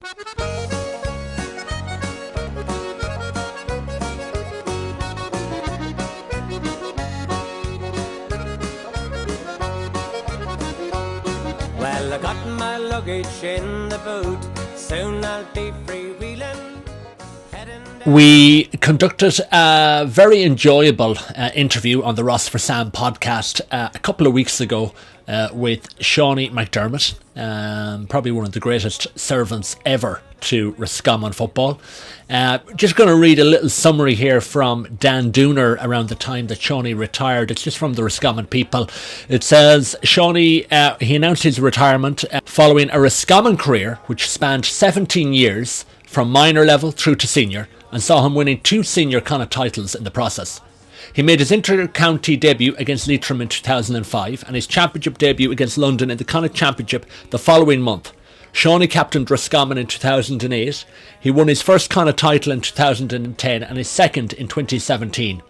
Well, I got my luggage in the boot, soon I'll be freewheeling. We conducted a very enjoyable interview on the Ros4Sam podcast a couple of weeks ago with Seanie McDermott, probably one of the greatest servants ever to Roscommon football. Just going to read a little summary here from Dan Dooner around the time that Seanie retired. It's just from the Roscommon People. It says Seanie, he announced his retirement following a Roscommon career which spanned 17 years from minor level through to senior, and saw him winning 2 senior Connacht titles in the process. He made his inter-county debut against Leitrim in 2005 and his championship debut against London in the Connacht Championship the following month. Seanie captained Roscommon in 2008. He won his first Connacht title in 2010 and his second in 2017.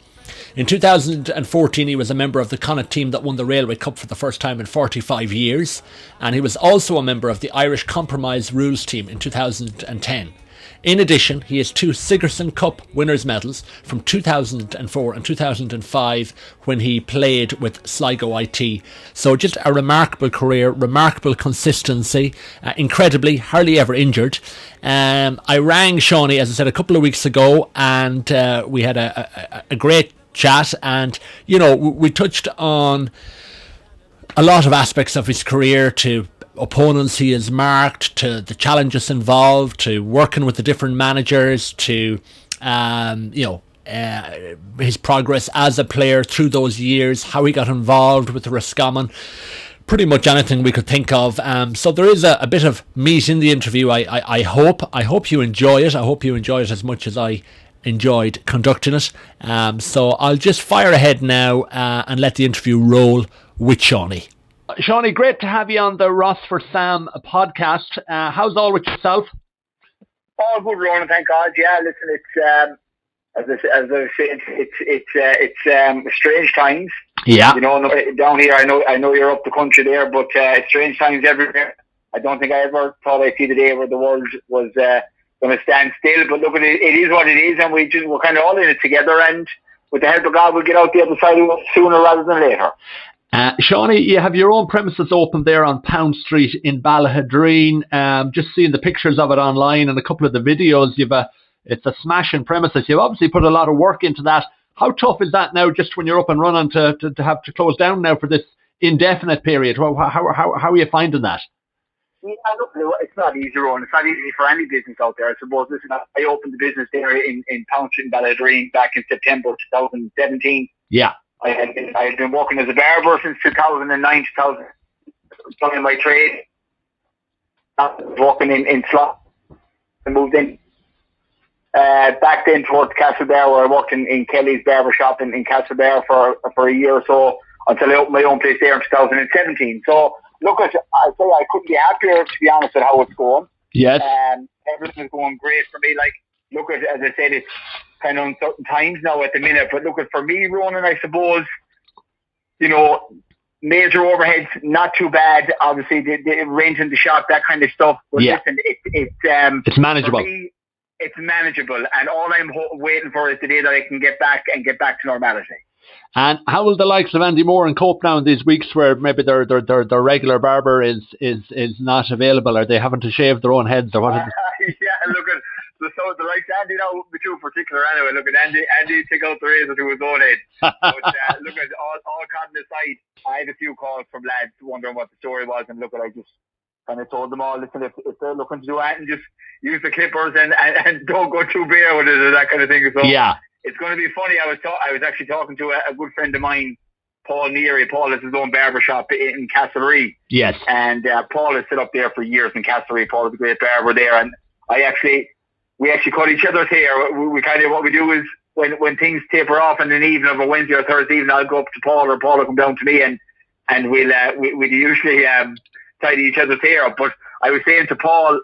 In 2014 he was a member of the Connacht team that won the Railway Cup for the first time in 45 years, and he was also a member of the Irish Compromise Rules team in 2010. In addition, he has 2 Sigerson Cup winners' medals from 2004 and 2005 when he played with Sligo IT. So just a remarkable career, remarkable consistency, incredibly, hardly ever injured. I rang Seanie, as I said, a couple of weeks ago, and we had a great chat, and, you know, we touched on a lot of aspects of his career, to opponents he has marked, to the challenges involved, to working with the different managers, to his progress as a player through those years, how he got involved with the Roscommon, pretty much anything we could think of. So there is a bit of meat in the interview. I hope you enjoy it. I hope you enjoy it as much as I enjoyed conducting it. So I'll just fire ahead now and let the interview roll with Seanie. Seanie, great to have you on the Ros4Sam podcast. How's all with yourself? All good, Ronan, thank God. Yeah, listen, it's as I said, it's strange times. Yeah, you know, down here, I know you're up the country there, but strange times everywhere. I don't think I ever thought I'd see the day where the world was going to stand still. But look, it is what it is, and we're kind of all in it together. And with the help of God, we'll get out the other side of it sooner rather than later. Seanie, you have your own premises open there on Pound Street in Ballahadreen. Just seeing the pictures of it online and a couple of the videos, it's a smashing premises. You've obviously put a lot of work into that. How tough is that now, just when you're up and running, to have to close down now for this indefinite period? How are you finding that? Yeah, look, it's not easy, Ron. It's not easy for any business out there, I suppose. Listen, I opened the business there in Pound Street in Ballahadreen back in September 2017. Yeah. I had been working as a barber since 2009, 2000, in my trade. I was working in Slot and moved in back then towards Castlebar, where I worked in Kelly's barber shop in Castlebar for a year or so, until I opened my own place there in 2017. So, look, I'd say I couldn't be happier, to be honest, with how it's going. Yes. Everything's going great for me. Like, look, as I said, it's kind of uncertain times now at the minute, but look, for me, Ronan, I suppose, you know, major overheads, not too bad. Obviously, the rent in the shop, that kind of stuff. But yeah. Listen, it's manageable. For me, it's manageable, and all I'm waiting for is the day that I can get back to normality. And how will the likes of Andy Moore and cope now in these weeks where maybe their regular barber is not available? Are they having to shave their own heads, or what? Yeah, look at. So the likes of Andy now, with you in particular anyway, look at Andy take out the razor to his own head. But look at all content aside, I had a few calls from lads wondering what the story was, and look at, I just kind of told them all, listen, if they're looking to do anything, just use the clippers and don't go too bare with it or that kind of thing. So yeah, it's going to be funny. I was actually talking to a good friend of mine, Paul Neary. Paul has his own barber shop in Castlereagh. Yes. And Paul has set up there for years in Castlereagh. Paul is a great barber there, and we actually cut each other's hair. We kind of, what we do is when things taper off in an evening of a Wednesday or Thursday evening, I'll go up to Paul, or Paul will come down to me, and we'll usually tidy each other's hair up. But I was saying to Paul,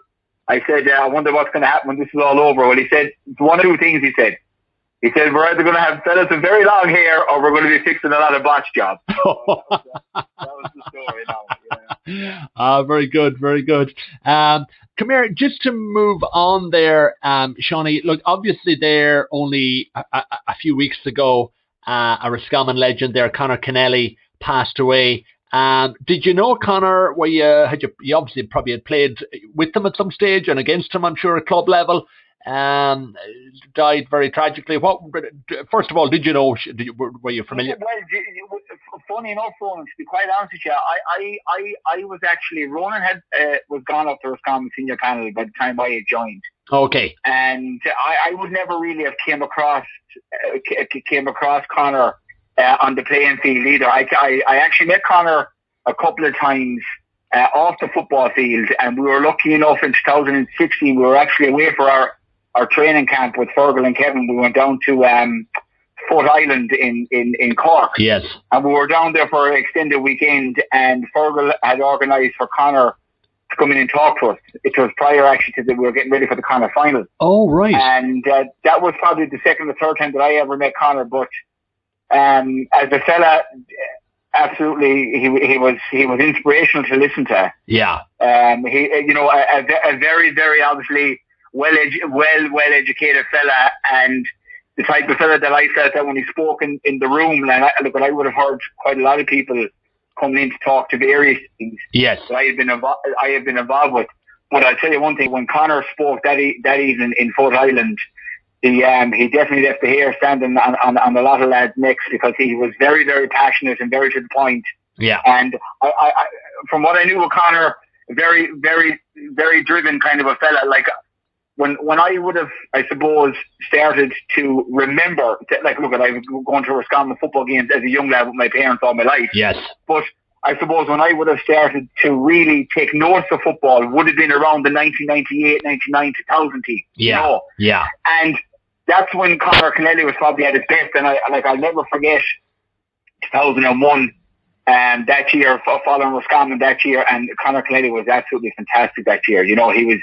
I said, I wonder what's going to happen when this is all over. Well, he said, one of two things he said. He said, we're either going to have fellas with very long hair or we're going to be fixing a lot of botch jobs. So that was the story now. Very good, very good. Come here, just to move on there, Seanie, look, obviously there only a few weeks ago, a Roscommon legend there, Conor Kennelly, passed away. Did you know Conor? You obviously probably had played with him at some stage and against him, I'm sure, at club level. Died very tragically. First of all, did you know? Were you familiar? Well, funny enough, Ronan, to be quite honest with you, I was actually, Ronan was gone up to Roscommon senior panel by the time I had joined. Okay. And I would never really have came across Conor on the playing field either. I actually met Conor a couple of times off the football field, and we were lucky enough in 2016. We were actually away for our training camp with Fergal and Kevin. We went down to Foot Island in Cork. Yes. And we were down there for an extended weekend, and Fergal had organised for Conor to come in and talk to us. It was prior actually to we were getting ready for the Conor final. Oh, right. And that was probably the second or third time that I ever met Conor. But as a fella, absolutely, he was inspirational to listen to. Yeah. He, a very, very obviously well educated fella, and the type of fella that I felt that when he spoke in the room, and I would have heard quite a lot of people coming in to talk to various things. Yes. That I have been involved with. But I'll tell you one thing: when Conor spoke that evening in Foot Island, he definitely left the hair standing on a lot of lads' necks, because he was very, very passionate and very to the point. Yeah. And I from what I knew of Conor, very, very, very driven kind of a fella. Like when I would have, I suppose, started to remember, I was going to Roscommon football games as a young lad with my parents all my life. Yes. But I suppose when I would have started to really take notice of football would have been around the 1998, 99, 2000 team. Yeah. You know? Yeah. And that's when Conor Kennelly was probably at his best. And I'll never forget 2001. That year, following Roscommon that year, and Conor Kennelly was absolutely fantastic that year. You know, he was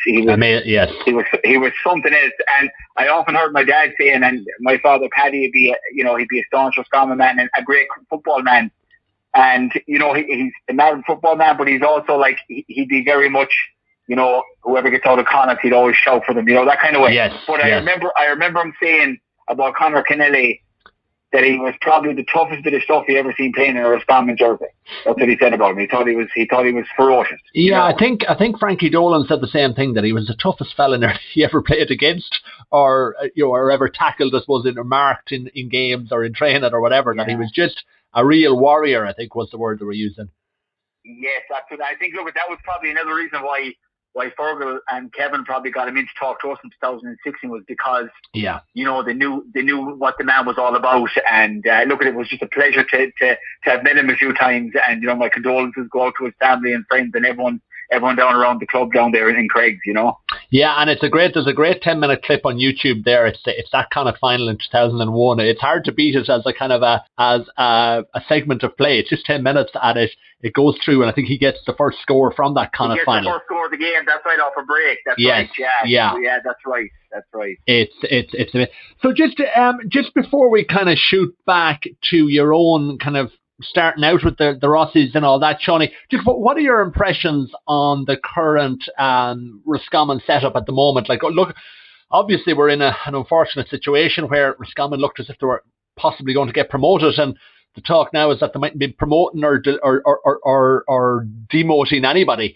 something else. And I often heard my dad saying, and my father Paddy he'd be a staunch Roscommon man and a great football man. And you know, he's a mad football man, but he's also like he'd be very much, you know, whoever gets out of Connacht, he'd always shout for them, you know, that kind of way. Yes. But I remember him saying about Conor Kennelly that he was probably the toughest bit of stuff he ever seen playing in a Roscommon jersey. That's what he said about him. He thought he was ferocious. Yeah, you know? I think Frankie Dolan said the same thing, that he was the toughest fella he ever played against, or ever tackled, I suppose, or marked in games or in training or whatever. Yeah. That he was just a real warrior, I think was the word they were using. Yes, that's what I think. Look, that was probably another reason why Fergal and Kevin probably got him in to talk to us in 2016, was because, yeah, you know, they knew what the man was all about. And it was just a pleasure to have met him a few times. And, you know, my condolences go out to his family and friends and everyone down around the club down there in Craigs, you know. Yeah, and there's a great 10-minute clip on YouTube there. It's that kind of final in 2001. It's hard to beat it as a kind of a segment of play. It's just 10 minutes at it. It goes through, and I think he gets the first score from that kind of final. He gets the first score of the game. That's right, off a break. That's yes, right. Yeah, that's right. That's right. It's so just before we kind of shoot back to your own kind of starting out with the Rossies and all that, Seanie, just what are your impressions on the current Roscommon setup at the moment? Like, look, obviously we're in an unfortunate situation where Roscommon looked as if they were possibly going to get promoted, and the talk now is that they might be promoting or demoting anybody.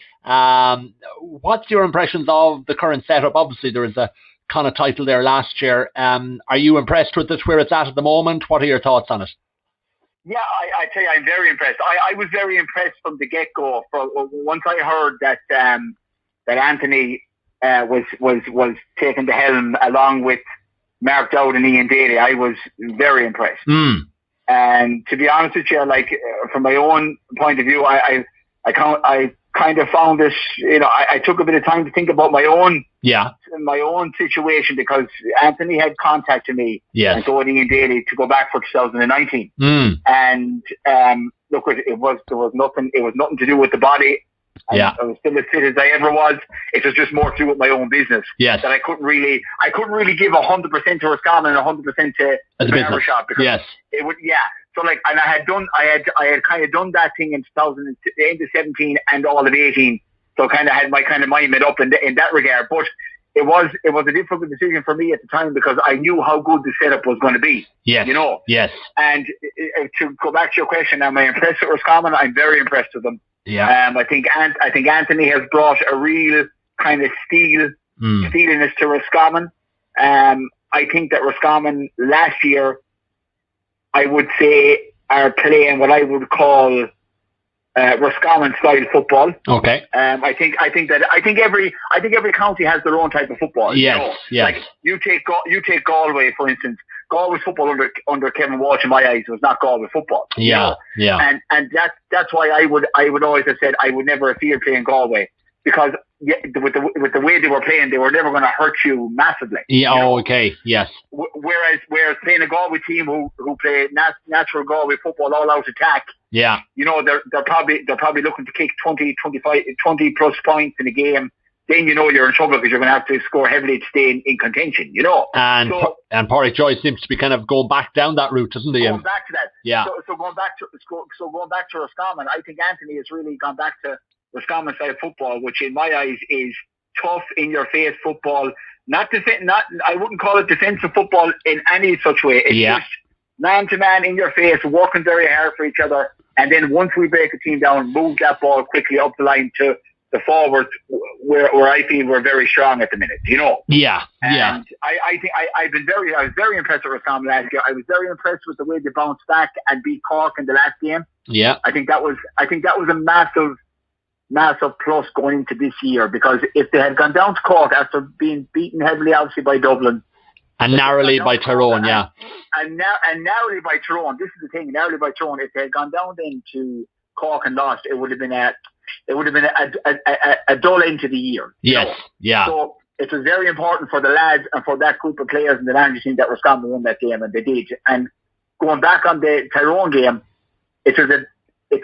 What's your impressions of the current setup? Obviously there is a Connacht title there last year. Are you impressed with it where it's at the moment? What are your thoughts on it? Yeah, I tell you, I'm very impressed. I was very impressed from the get-go. Once I heard that Anthony was taking the helm along with Mark Dowd and Ian Daly, I was very impressed. And to be honest with you, like from my own point of view, I kind of found this. You know, I took a bit of time to think about my own situation, because Anthony had contacted me, and so did Ian Daly, to go back for 2019. And look, there was nothing to do with the body Yeah. I was still as fit as I ever was. It was just more to do with my own business. Yes. That I couldn't really give 100% to Roscommon and 100% to the barbershop, because yes. it would, yeah. So like, and I had kind of done that thing in 2017 and all of 18. So kind of had my kind of mind made up in that regard. But it was a difficult decision for me at the time, because I knew how good the setup was going to be. Yes. You know. Yes. And to go back to your question, am I impressed with Roscommon? I'm very impressed with them. Yeah. I think Anthony has brought a real kind of steeliness to Roscommon. I think that Roscommon last year, I would say, are playing what I would call Roscommon style football. Okay. I think every county has their own type of football. Yes. You know? Yes. Like you take Galway, for instance. Galway's football under Kevin Walsh, in my eyes, was not Galway football. Yeah. You know? Yeah. And that's why I would always have said I would never fear playing Galway, because with the way they were playing, they were never going to hurt you massively. Yeah. Oh, okay. Yes. Whereas playing a Galway team who play natural Galway football, all out attack. Yeah. You know, they're probably looking to kick 20 plus points in a game. Then you know you're in trouble, because you're going to have to score heavily to stay in contention. You know. And Pádraig Joyce seems to be kind of going back down that route, doesn't he? Going back to that. Yeah. So going back to Roscommon, I think Anthony has really gone back to Roscommon side football, which in my eyes is tough, in your face football. I wouldn't call it defensive football in any such way. It's just man to man, in your face, working very hard for each other. And then once we break a team down, move that ball quickly up the line to the forwards, where I feel we're very strong at the minute, you know. Yeah, and I think I was very impressed with Roscommon last year. I was very impressed with the way they bounced back and beat Cork in the last game. Yeah, I think that was a massive plus going into this year, because if they had gone down to Cork after being beaten heavily, obviously, by Dublin and narrowly by Tyrone, and narrowly by Tyrone. This is the thing, narrowly by Tyrone. If they had gone down then to Cork and lost, it would have been a dull end to the year. Yes, know? yeah. So it was very important for the lads and for that group of players in the Landry team that Roscommon won that game, and they did. And going back on the Tyrone game, it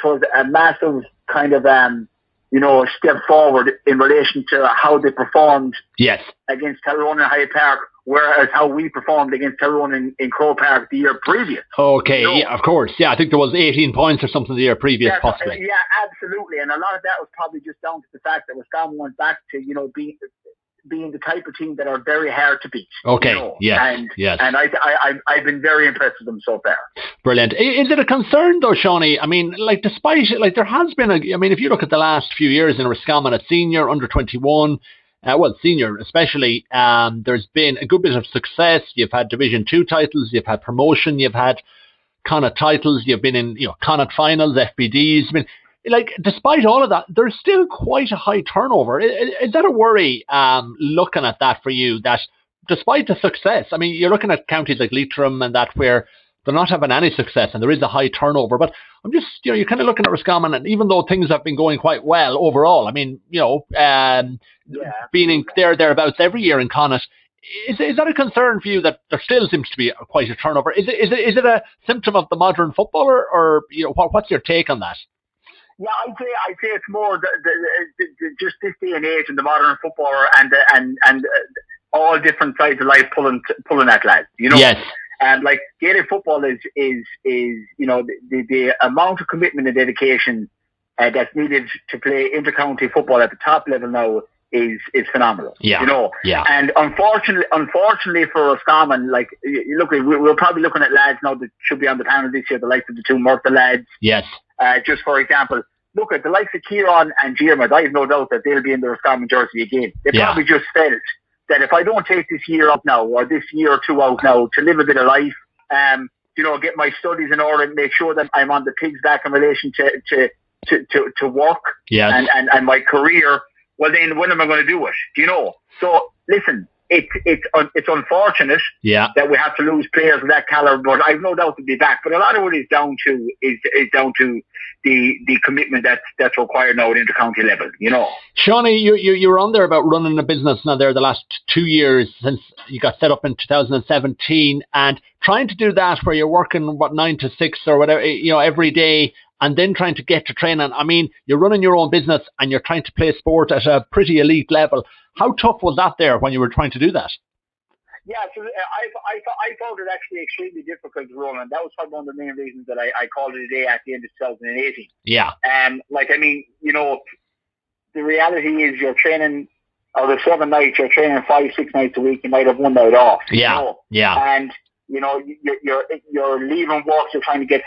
was a massive kind of step forward in relation to how they performed against Tyrone in Hyde Park, whereas how we performed against Tyrone in Croke Park the year previous. Okay, yeah, of course. Yeah, I think there was 18 points or something the year previous, possibly. Yeah, absolutely. And a lot of that was probably just down to the fact that Roscommon went back to, being the type of team that are very hard to beat. Okay, yes. And I've been very impressed with them so far. Brilliant. Is it a concern though, Seanie? I mean, despite there has been if you look at the last few years in Roscommon at senior, under 21, senior especially, there's been a good bit of success. You've had Division 2 titles, you've had promotion, you've had Connacht titles, you've been in Connacht finals, FBDs. I mean, despite all of that, there's still quite a high turnover. Is that a worry, looking at that for you, that despite the success, I mean, you're looking at counties like Leitrim and that where they're not having any success and there is a high turnover, but I'm just, you're kind of looking at Roscommon, and even though things have been going quite well overall, I mean, being thereabouts every year in Connacht, is that a concern for you that there still seems to be quite a turnover? Is it a symptom of the modern footballer, or what's your take on that? Yeah, I'd say it's more just this day and age in the modern footballer and all different sides of life pulling at lads. Yes. And Gaelic football is the amount of commitment and dedication that's needed to play intercounty football at the top level now is phenomenal. Yeah. Yeah. And unfortunately for Roscommon, we're probably looking at lads now that should be on the panel this year, the likes of the two Murtha lads. Yes. Just for example, look at the likes of Kieran and Diarmuid. I have no doubt that they'll be in the Roscommon jersey again. They probably just felt that if I don't take this year up now, or this year or two out now, to live a bit of life, get my studies in order and make sure that I'm on the pigs back in relation to work and my career, well then when am I going to do it? So listen, it's unfortunate that we have to lose players of that caliber, but I've no doubt they'll be back. But a lot of it is down to the commitment that's required now at intercounty level. Seanie, you were on there about running a business now there the last 2 years since you got set up in 2017, and trying to do that where you're working 9 to 6 or whatever, every day, and then trying to get to training. I mean, you're running your own business and you're trying to play sport at a pretty elite level. How tough was that there when you were trying to do that? Yeah, so I found it actually extremely difficult, Ronan. That was probably one of the main reasons that I called it a day at the end of 2018. Yeah. The reality is you're training, out of 7 nights, you're training 5-6 nights a week. You might have 1 night off. Yeah, And you're leaving work. You're trying to get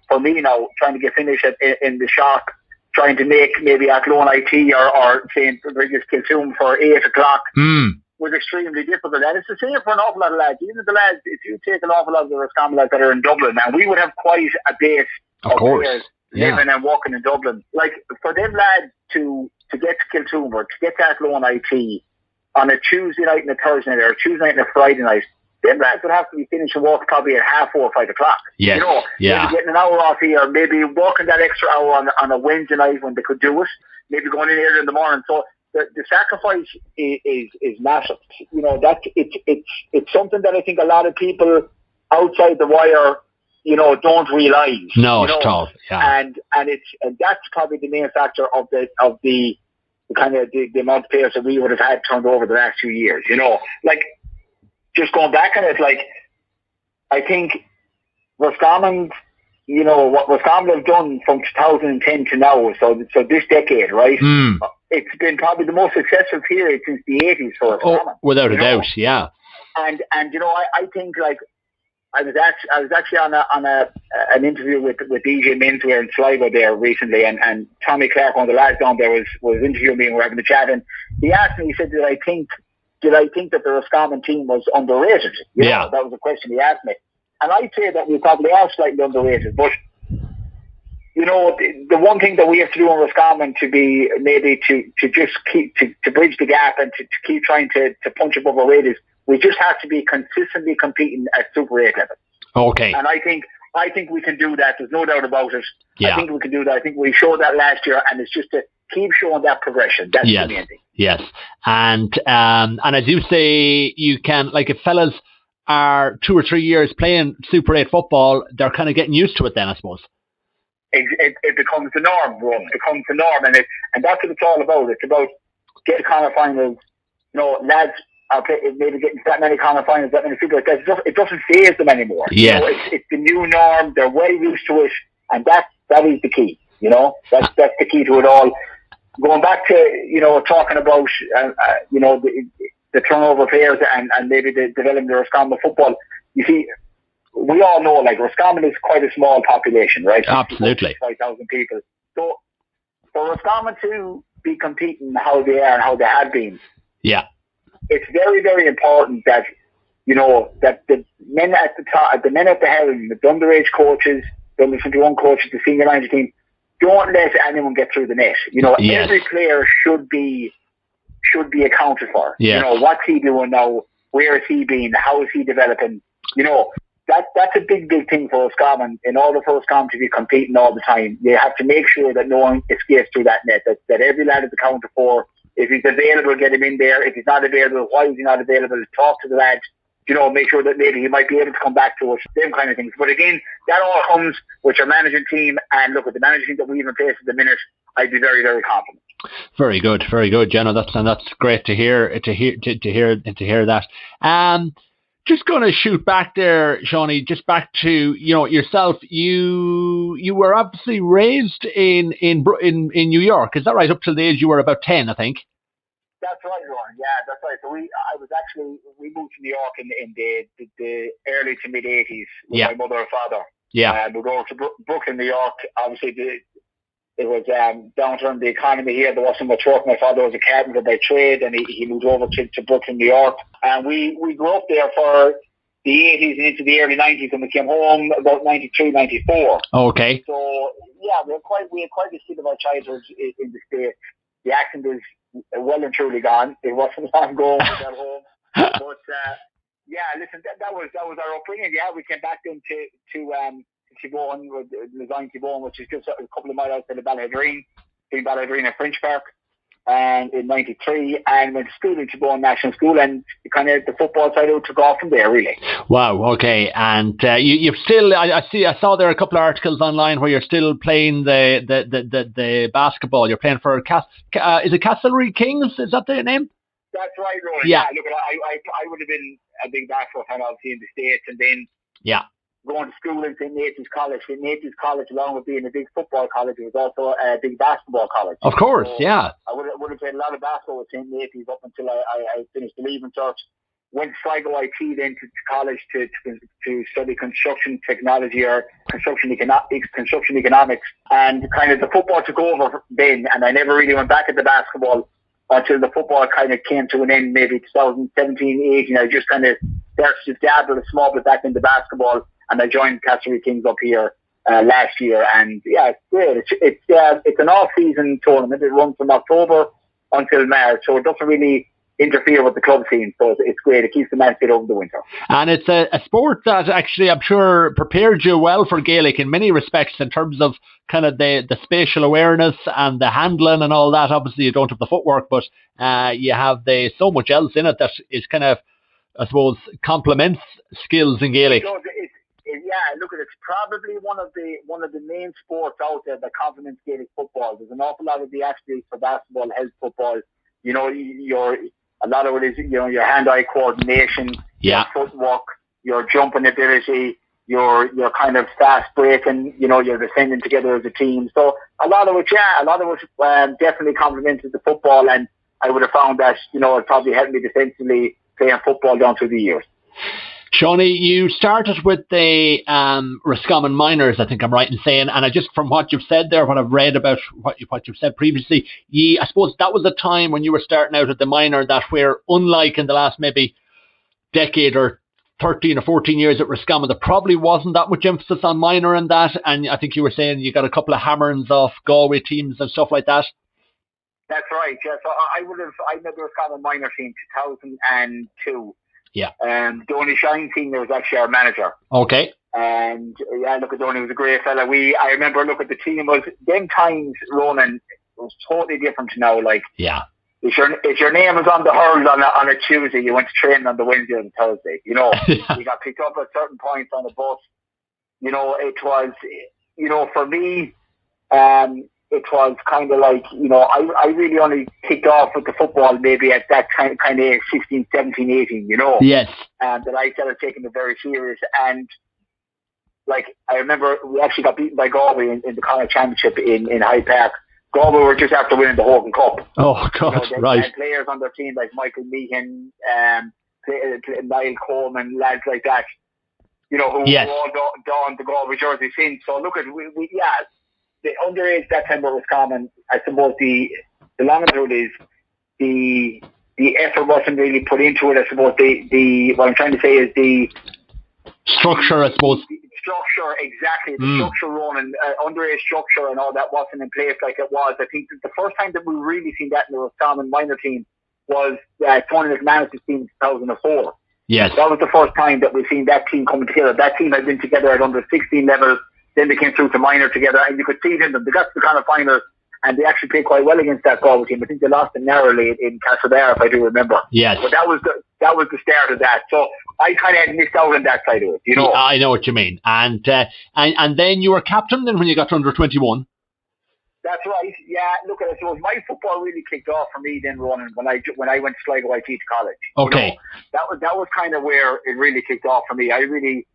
for me now, trying to get finished in the shop, trying to make maybe Athlone IT or St. Bridget's Kiltoom for 8 o'clock. Was extremely difficult, and it's the same for an awful lot of lads. Even the lads, if you take an awful lot of the Roscommon lads that are in Dublin, and we would have quite a base of players living and working in Dublin. Like for them lads to get to Kiltoom or to get to Athlone IT on a Tuesday night and a Thursday night or a Tuesday night and a Friday night, them lads would have to be finishing work probably at 4:30 or 5 o'clock. Yes. Maybe getting an hour off here, maybe working that extra hour on a Wednesday night when they could do it, maybe going in early in the morning. So the sacrifice is massive. It's something that I think a lot of people outside the wire, don't realise. No, it's tough. Yeah. And that's probably the main factor of the kind of the amount of players that we would have had turned over the last 2 years. Like just going back on it, like I think Roscommon, what Roscommon have done from 2010 to now, so this decade, right? It's been probably the most successful period since the 80s for Roscommon. Oh, without a doubt, yeah. And I think like I was actually on an interview with DJ Minswear in Sligo there recently, and Tommy Clark, one of the lads down there, was interviewing me and we were having a chat, and he asked me, he said, did I think that the Roscommon team was underrated? That was a question he asked me. And I'd say that we probably are slightly underrated, but the one thing that we have to do in Roscommon to be maybe to just keep to bridge the gap and to keep trying to punch above our weight is we just have to be consistently competing at Super 8 level. Okay. And I think we can do that. There's no doubt about it. Yeah. I think we can do that. I think we showed that last year, and it's just to keep showing that progression. That's the main thing. Yes. And as you say, you can, like, if fellas are 2 or 3 years playing Super 8 football, they're kind of getting used to it then, I suppose. It becomes the norm, Ron. It becomes the norm, and that's what it's all about. It's about getting Connacht finals. Lads are maybe getting that many Connacht finals, that many people like that. It doesn't faze them anymore. Yes. It's the new norm. They're well used to it, and that is the key. That's the key to it all. Going back to talking about the turnover of players and maybe the development of Roscommon football. You see, we all know, like, Roscommon is quite a small population, right? Absolutely. 5,000 people. So for Roscommon to be competing how they are and how they have been, it's very, very important that, that the men at the top, the men at the helm, the underage coaches, the under 21 coaches, the senior manager team, don't let anyone get through the net. Every player should be accounted for. Yes. What's he doing now? Where is he being? How is he developing? That's a big, big thing for Roscommon. In order for Roscommon to be competing all the time, you have to make sure that no one escapes through that net, that every lad is accounted for. If he's available, get him in there. If he's not available, why is he not available? Talk to the lad. Make sure that maybe he might be able to come back to us. Them kind of things. But again, that all comes with your managing team. And look, with the managing team that we have in place at the minute, I'd be very, very confident. Very good, Jenna. That's great to hear that. Just going to shoot back there, Shawnee. Just back to yourself. You were obviously raised in New York. Is that right? Up till the age you were about 10, I think. That's right, Ron. Yeah, that's right. So we moved to New York in the early to mid 80s with my mother and father. Yeah. We go to Brooklyn, New York. Obviously, it was downturn in the economy here. There wasn't much work. My father was a carpenter by trade, and he moved over to Brooklyn, New York. And we grew up there for the 80s and into the early 90s, and we came home about 93, 94. Okay. So, yeah, we had quite a bit of our childhood in the States. The accent is well and truly gone. It wasn't long ago when we got home. But, listen, that was our upbringing. Yeah, we came back then to Tibone, Louvain Tibone, which is just a couple of miles outside of Ballaghaderreen, between Ballaghaderreen and French Park. and in '93, and went to school in Tyrone National School, and kind of the football side of it took off from there, really. Wow. Okay. And you've still, I saw there a couple of articles online where you're still playing the basketball. You're playing for is it Castlereagh Kings? Is that the name? That's right, Ronan. Yeah. Look, I would have been a big basketball fan, obviously, in the States, and then going to school in St. Nathan's College. St. Nathan's College, along with being a big football college, it was also a big basketball college. Of course, so yeah. I would have played a lot of basketball with St. Nathan's up until I finished the Leaving Cert. Went to Sligo IT then to college to study construction technology or construction economics, and kind of the football took over then, and I never really went back at the basketball until the football kind of came to an end, maybe 2017, 18. I just kind of started to dabble a small bit back into basketball, and I joined Castlereagh Kings up here last year. And yeah, it's great. It's an off-season tournament. It runs from October until March, so it doesn't really interfere with the club scene. So it's great. It keeps the match fit over the winter. And it's a sport that actually, I'm sure, prepared you well for Gaelic in many respects in terms of kind of the spatial awareness and the handling and all that. Obviously, you don't have the footwork, but you have so much else in it that is kind of, I suppose, complements skills in Gaelic. It's probably one of the main sports out there that complements Gaelic football. There's an awful lot of the athletes for basketball, health football. You know, a lot of it is, you know, your hand-eye coordination, your footwork, your jumping ability, your kind of fast breaking, you know, you're defending together as a team. So a lot of it definitely complemented the football, and I would have found that, you know, it probably helped me defensively playing football down through the years. Shawnee, you started with the Roscommon Minors, I think I'm right in saying, and I just, from what you've said there, what I've read about what you've said previously, I suppose that was a time when you were starting out at the minor that where, unlike in the last maybe decade or 13 or 14 years at Roscommon, there probably wasn't that much emphasis on minor and that, and I think you were saying you got a couple of hammerings off Galway teams and stuff like that. That's right, yeah. So I made the Roscommon minor team 2002. Yeah. Donny Shine team was actually our manager. Okay. And yeah, look, Donny was a great fella. I remember, look, at the team was, them times, Ronan, it was totally different to now. Like, yeah. If your name was on the hurls on a Tuesday, you went to training on the Wednesday or the Thursday. You know, you got picked up at certain points on the bus. You know, it was, you know, for me, it was kind of like, you know, I really only kicked off with the football maybe at that kind of age, 16, 17, 18, you know. Yes. That I started taking it very serious. And, like, I remember we actually got beaten by Galway in the Connacht Championship in Hyde Park. Galway were just after winning the Hogan Cup. Oh, God, you know, right. They had players on their team like Michael Meehan, Niall Coleman, lads like that, you know, who were all donned the Galway jersey since. So, look, the underage that time was common. I suppose the long and short is the effort wasn't really put into it. I suppose what I'm trying to say is the structure, I suppose. The structure, exactly. The structure, Ronan, underage structure and all that wasn't in place like it was. I think that the first time that we really seen that in the Roscommon minor team was Tony McManus's team in 2004. Yes. That was the first time that we've seen that team coming together. That team had been together at under 16 level. Then they came through to minor together, and you could see them. They got to the kind of final, and they actually played quite well against that Galway team. I think they lost them narrowly in Castlereagh, if I do remember. Yes. But that was the start of that. So I kind of had missed out on that side of it, you know. I know what you mean. And then you were captain then when you got to under 21. That's right. Yeah. Look, I suppose my football really kicked off for me then, Ronan, when I went to Sligo IT to college. Okay. You know, that was kind of where it really kicked off for me. I really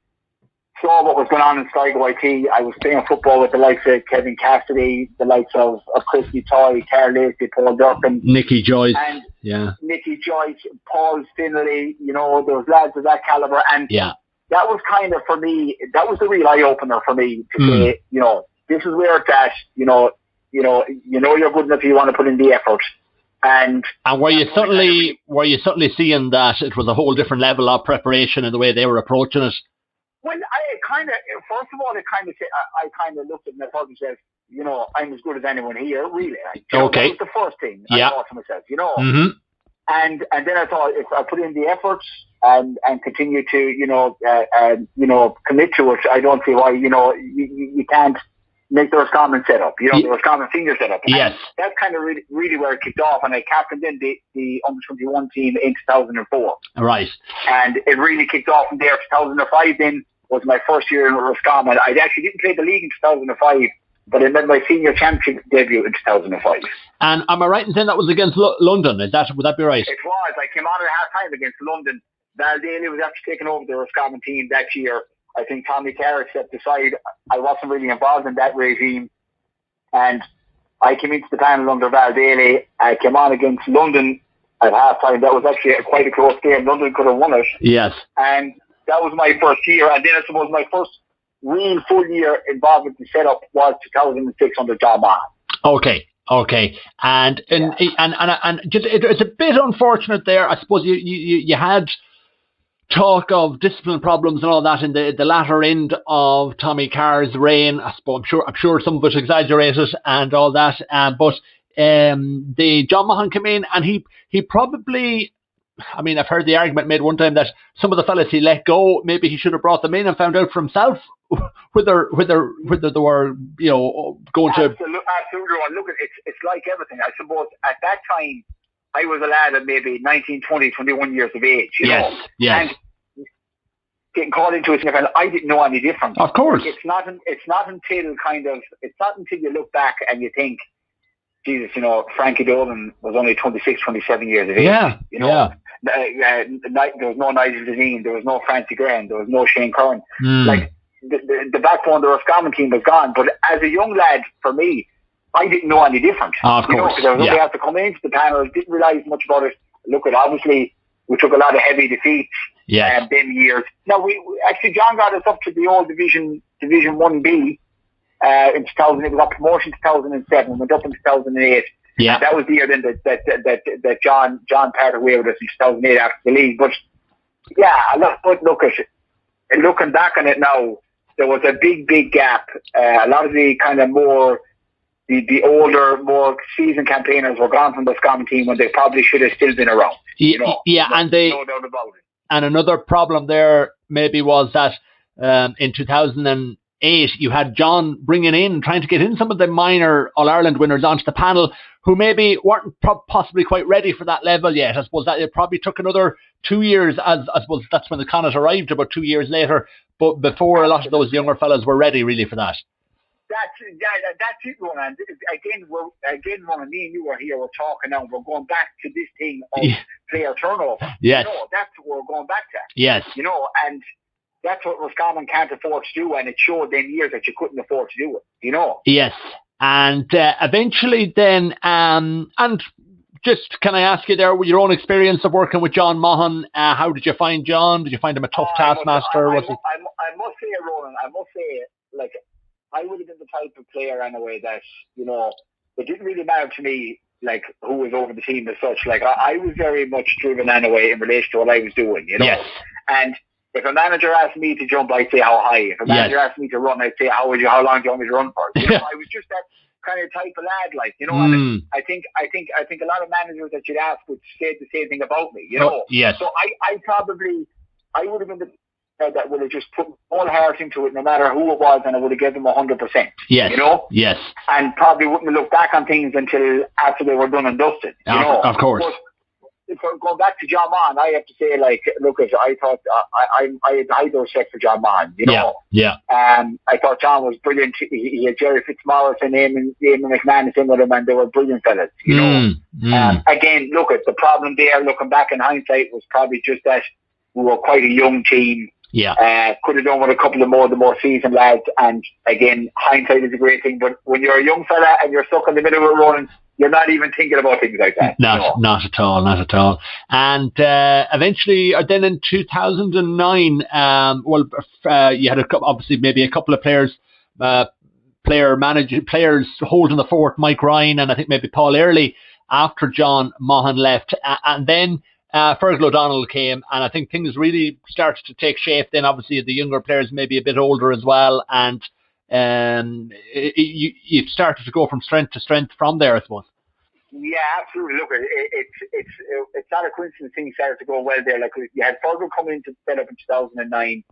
saw what was going on in Sligo IT. I was playing football with the likes of Kevin Cassidy, the likes of Christy Toy, Carl Lacey, Paul Durkin, Nicky Joyce, Nicky Joyce, Paul Finley, you know, those lads of that calibre. And that was kind of, for me, that was the real eye-opener for me to say, you know, this is where it's at, you know you're good enough if you want to put in the effort. And were you suddenly seeing that it was a whole different level of preparation and the way they were approaching it? Well, first of all, I kind of looked at myself and said, you know, I'm as good as anyone here, really. Okay. That was the first thing I thought to myself, you know. Mm-hmm. And then I thought, if I put in the efforts and continue to, commit to it, I don't see why, you can't make the Roscommon set up, the Roscommon senior set up. Yes. And that's kind of really where it kicked off, and I captained in the under-21 team in 2004. Right. And it really kicked off from there. 2005 then was my first year in Roscommon. I actually didn't play the league in 2005, but I made my senior championship debut in 2005. And am I right in saying that was against London? Would that be right? It was. I came on at half-time against London. Val Daly was actually taking over the Roscommon team that year. I think Tommy Carr stepped aside. I wasn't really involved in that regime. And I came into the panel under Val Daly. I came on against London at half-time. That was actually quite a close game. London could have won it. Yes. And that was my first year. And then I suppose my first real full year involvement in setup was 2006 under John Mahan. Okay. And just it's a bit unfortunate there. I suppose you had talk of discipline problems and all that in the latter end of Tommy Carr's reign. I suppose I'm sure some of it exaggerated and all that. But the John Mahan came in and he probably, I mean, I've heard the argument made one time that some of the fellas he let go, maybe he should have brought them in and found out for himself whether they were, going to. Absolutely. Look, it's like everything. I suppose at that time, I was a lad of maybe 19, 20, 21 years of age, Yes. And getting called into it, and I didn't know any different. Of course. It's not until you look back and you think, Jesus, Frankie Dolan was only 26, 27 years of age. Yeah. There was no Nigel Devine, there was no Francie Graham, there was no Shane Curran. Like, the backbone of the Roscommon team was gone. But as a young lad, for me, I didn't know any different. Of course. Because I was only after coming into the panel, didn't realise much about it. Look, obviously, we took a lot of heavy defeats them years. Now, we actually, John got us up to the old Division 1B in 2000. It was a promotion in 2007. We went up in 2008. Yeah. And that was the year then that John parted way with us in 2008 after the league. But, looking back on it now, there was a big gap. A lot of the kind of the older, more seasoned campaigners were gone from the Roscommon team when they probably should have still been around. No doubt about it. And another problem there maybe was that in 2008 you had John trying to get in some of the minor All-Ireland winners onto the panel who maybe weren't possibly quite ready for that level yet. I suppose that it probably took another 2 years, as I suppose that's when the Connacht arrived about 2 years later, but before a lot of those younger fellas were ready really for that. That's it, Ronan. Again, Ronan, me and you are here, we're talking now, we're going back to this thing of player turnover. Yes. That's what we're going back to. Yes. And that's what Roscommon can't afford to do, and it showed them years that you couldn't afford to do it, Yes. And eventually then, and just can I ask you there, with your own experience of working with John Mahan, how did you find John? Did you find him a tough taskmaster? I must say, Ronan, like, I would have been the type of player anyway that, it didn't really matter to me, like, who was over the team as such. Like, I was very much driven anyway in relation to what I was doing, Yes. And if a manager asked me to jump, I'd say how high. If a manager asked me to run, I'd say how long do you want me to run for? I was just that kind of type of lad, like, And I think a lot of managers that you'd ask would say the same thing about me, Yes. So I would have been the that would have just put all heart into it, no matter who it was, and I would have given them 100%. Yes. Yes. And probably wouldn't look back on things until after they were done and dusted. Of course. But if I'm going back to John Mahan, I have to say, like, look, I thought I had high respect for John Mahan. Yeah. I thought John was brilliant. He had Jerry Fitzmaurice and Eamon McMahon in with him, and they were brilliant fellas. Again, look, at the problem there, looking back in hindsight, was probably just that we were quite a young team. Yeah. Could have done with a couple of the more seasoned lads, and again, hindsight is a great thing, but when you're a young fella and you're stuck in the middle of it running, you're not even thinking about things like that. Not at all. And eventually, then in 2009, you had obviously maybe a couple of players holding the fort, Mike Ryan and I think maybe Paul Earley, after John Mahan left, and then Fergal O'Donnell came, and I think things really started to take shape. Then obviously the younger players maybe a bit older as well, and you started to go from strength to strength from there, I suppose. Yeah, absolutely. Look, it's not a coincidence things started to go well there. Like, you had Fergal coming into set up in 2009.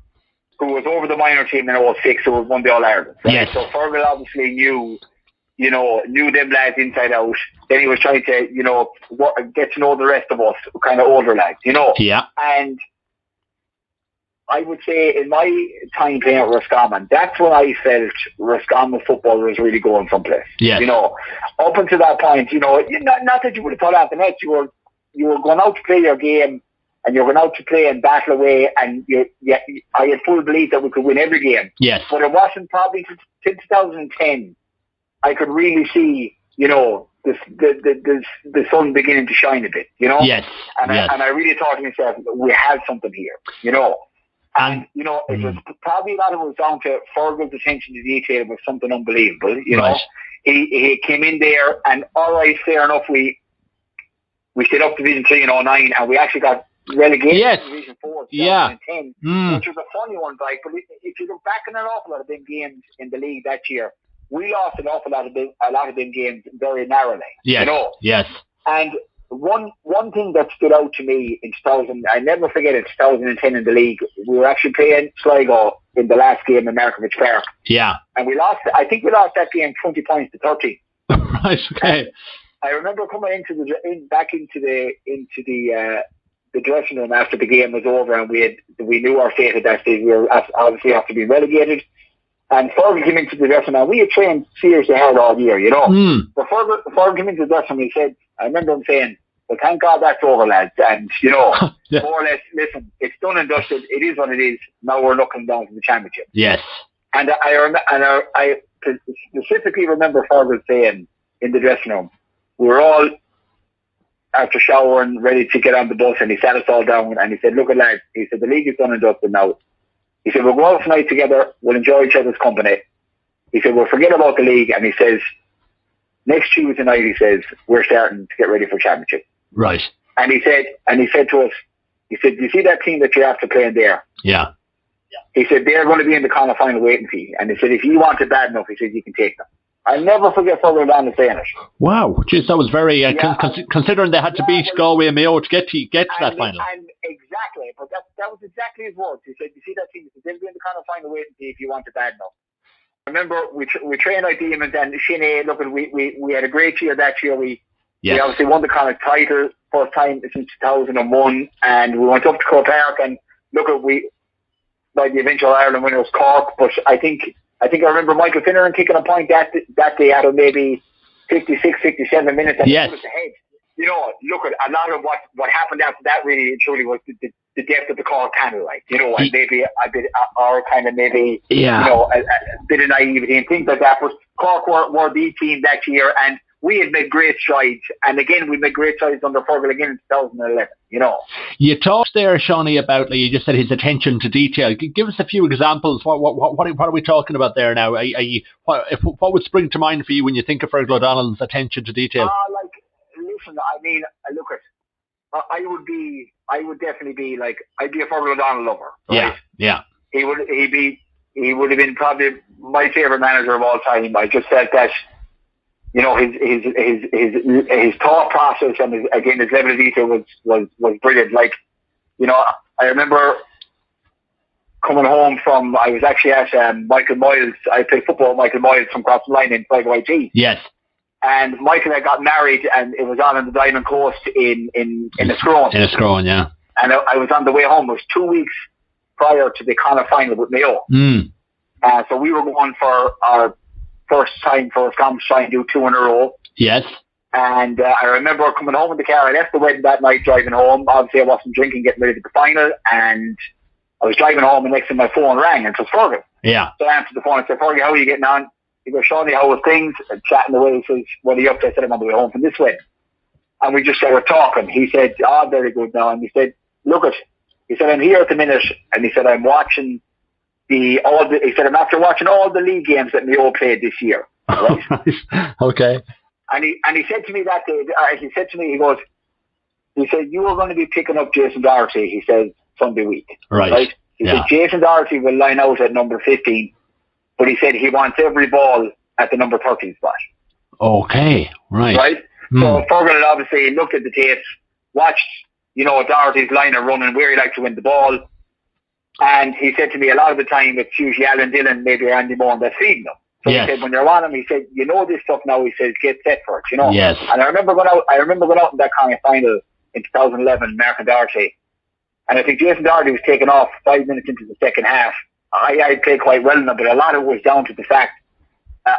who was over the minor team in 06, who was won the All-Ireland. Right? Yes. So Fergal obviously knew them lads inside out. Then he was trying to, get to know the rest of us, kind of older lads, Yeah. And I would say in my time playing at Roscommon, that's when I felt Roscommon football was really going someplace. Yes. Up until that point, not that you would have thought after that, you were going out to play your game and you were going out to play and battle away, and I had full belief that we could win every game. Yes. But it wasn't probably till 2010 I could really see, the sun beginning to shine a bit, Yes. And I really thought to myself, we have something here, And, it was probably a lot of it was down to Fergal's attention to detail was something unbelievable, Right. He came in there, and all right, fair enough, we stayed up Division 3 in 2009, and we actually got relegated to Division 4 in 2010, which was a funny one, but if you look back on an awful lot of them games in the league that year, we lost an awful lot of them games very narrowly, Yes. And one thing that stood out to me in 2000, I never forget it, 2010 in the league, we were actually playing Sligo in the last game in Markovich Park. Yeah. And we lost that game 20 points to 30. Right, okay. And I remember coming back into the dressing room after the game was over, and we knew our fate at that stage. We were obviously have to be relegated. And Fergal came into the dressing room. We had trained seriously hard all year, But Fergal came into the dressing room, he said, I remember him saying, well, thank God that's over, lads. And, more or less, listen, it's done and dusted. It is what it is. Now we're looking down to the championship. Yes. And I specifically remember Fergal saying in the dressing room, we were all after showering, ready to get on the bus, and he sat us all down, and he said, look at lads, he said, the league is done and dusted now. He said, we'll go out tonight together, we'll enjoy each other's company. He said, we'll forget about the league, and he says, next Tuesday night, he says, we're starting to get ready for championship. Right. And he said to us, he said, you see that team that you're after playing there? Yeah. He said, they're going to be in the Connacht final waiting for you. And he said, if you want it bad enough, he said, you can take them. I'll never forget Fergal O'Donnell saying it. Wow, jeez, that was very considering they had to beat Galway and Mayo to get to that final. And exactly, but that was exactly his words. He said, "You see that team? He said, they'll be in the kind of final waiting for you if you want it bad enough." I remember we trained our demons, and Seanie, look, we had a great year that year. We obviously won the Connacht title first time since 2001, and we went up to Croke Park, and look, by the eventual Ireland winner was Cork, but I think I remember Michael Finneran kicking a point that day out of maybe 56, 57 minutes, and put us ahead. Look at a lot of what happened after that really and truly was the depth of the Cork panel, and maybe a bit, or kind of maybe, a bit of naivety and things like that. But Cork were the team that year, and we had made great strides, and again we made great strides under Fergal again in 2011. You talked there, Seanie, about you just said his attention to detail. Give us a few examples. What are we talking about there now? What would spring to mind for you when you think of Fergal O'Donnell's attention to detail? Listen, I mean, look at, I would definitely be I'd be a Fergal O'Donnell lover. Right? Yeah. He would have been probably my favourite manager of all time. I just felt that, his thought process and his level of detail was brilliant. I remember coming home I was actually at Michael Moyles. I played football with Michael Moyles from across the line in Sligo IT. Yes. And Michael had got married, and it was on the Diamond Coast in Escrone. In Escrone, yeah. And I was on the way home. It was 2 weeks prior to the Connacht final with Mayo. So we were going for our first time for Roscommon to try and do 2 in a row. Yes. And I remember coming home in the car. I left the wedding that night driving home. Obviously, I wasn't drinking, getting ready for the final. And I was driving home, and next thing my phone rang, and it was Fergal. Yeah. So I answered the phone and said, Fergal, how are you getting on? He goes, Seanie, how was things? And chatting away. He says, what are you up to? I said, I'm on the way home from this wedding. And we just started talking. He said, very good now. And he said, he said, I'm here at the minute. And he said, I'm watching he said, I'm after watching all the league games that Mayo played this year. Right? Okay. And he said to me that day, he said, you are going to be picking up Jason Doherty, he said, Sunday week. Right? He said, Jason Doherty will line out at number 15, but he said he wants every ball at the number 13 spot. Okay, right. Right? So Fergal had obviously looked at the tapes, watched, Doherty's line of running, where he liked to win the ball, And he said to me, a lot of the time it's usually Alan Dillon, maybe Randy Moore that's feeding them. So he said, when you're on him, he said, you know this stuff now. He says, get set for it, you know. Yes. And I remember going out in that Connacht final in 2011, Mark and Doherty. And I think Jason Doherty was taken off 5 minutes into the second half. I played quite well in them, but a lot of it was down to the fact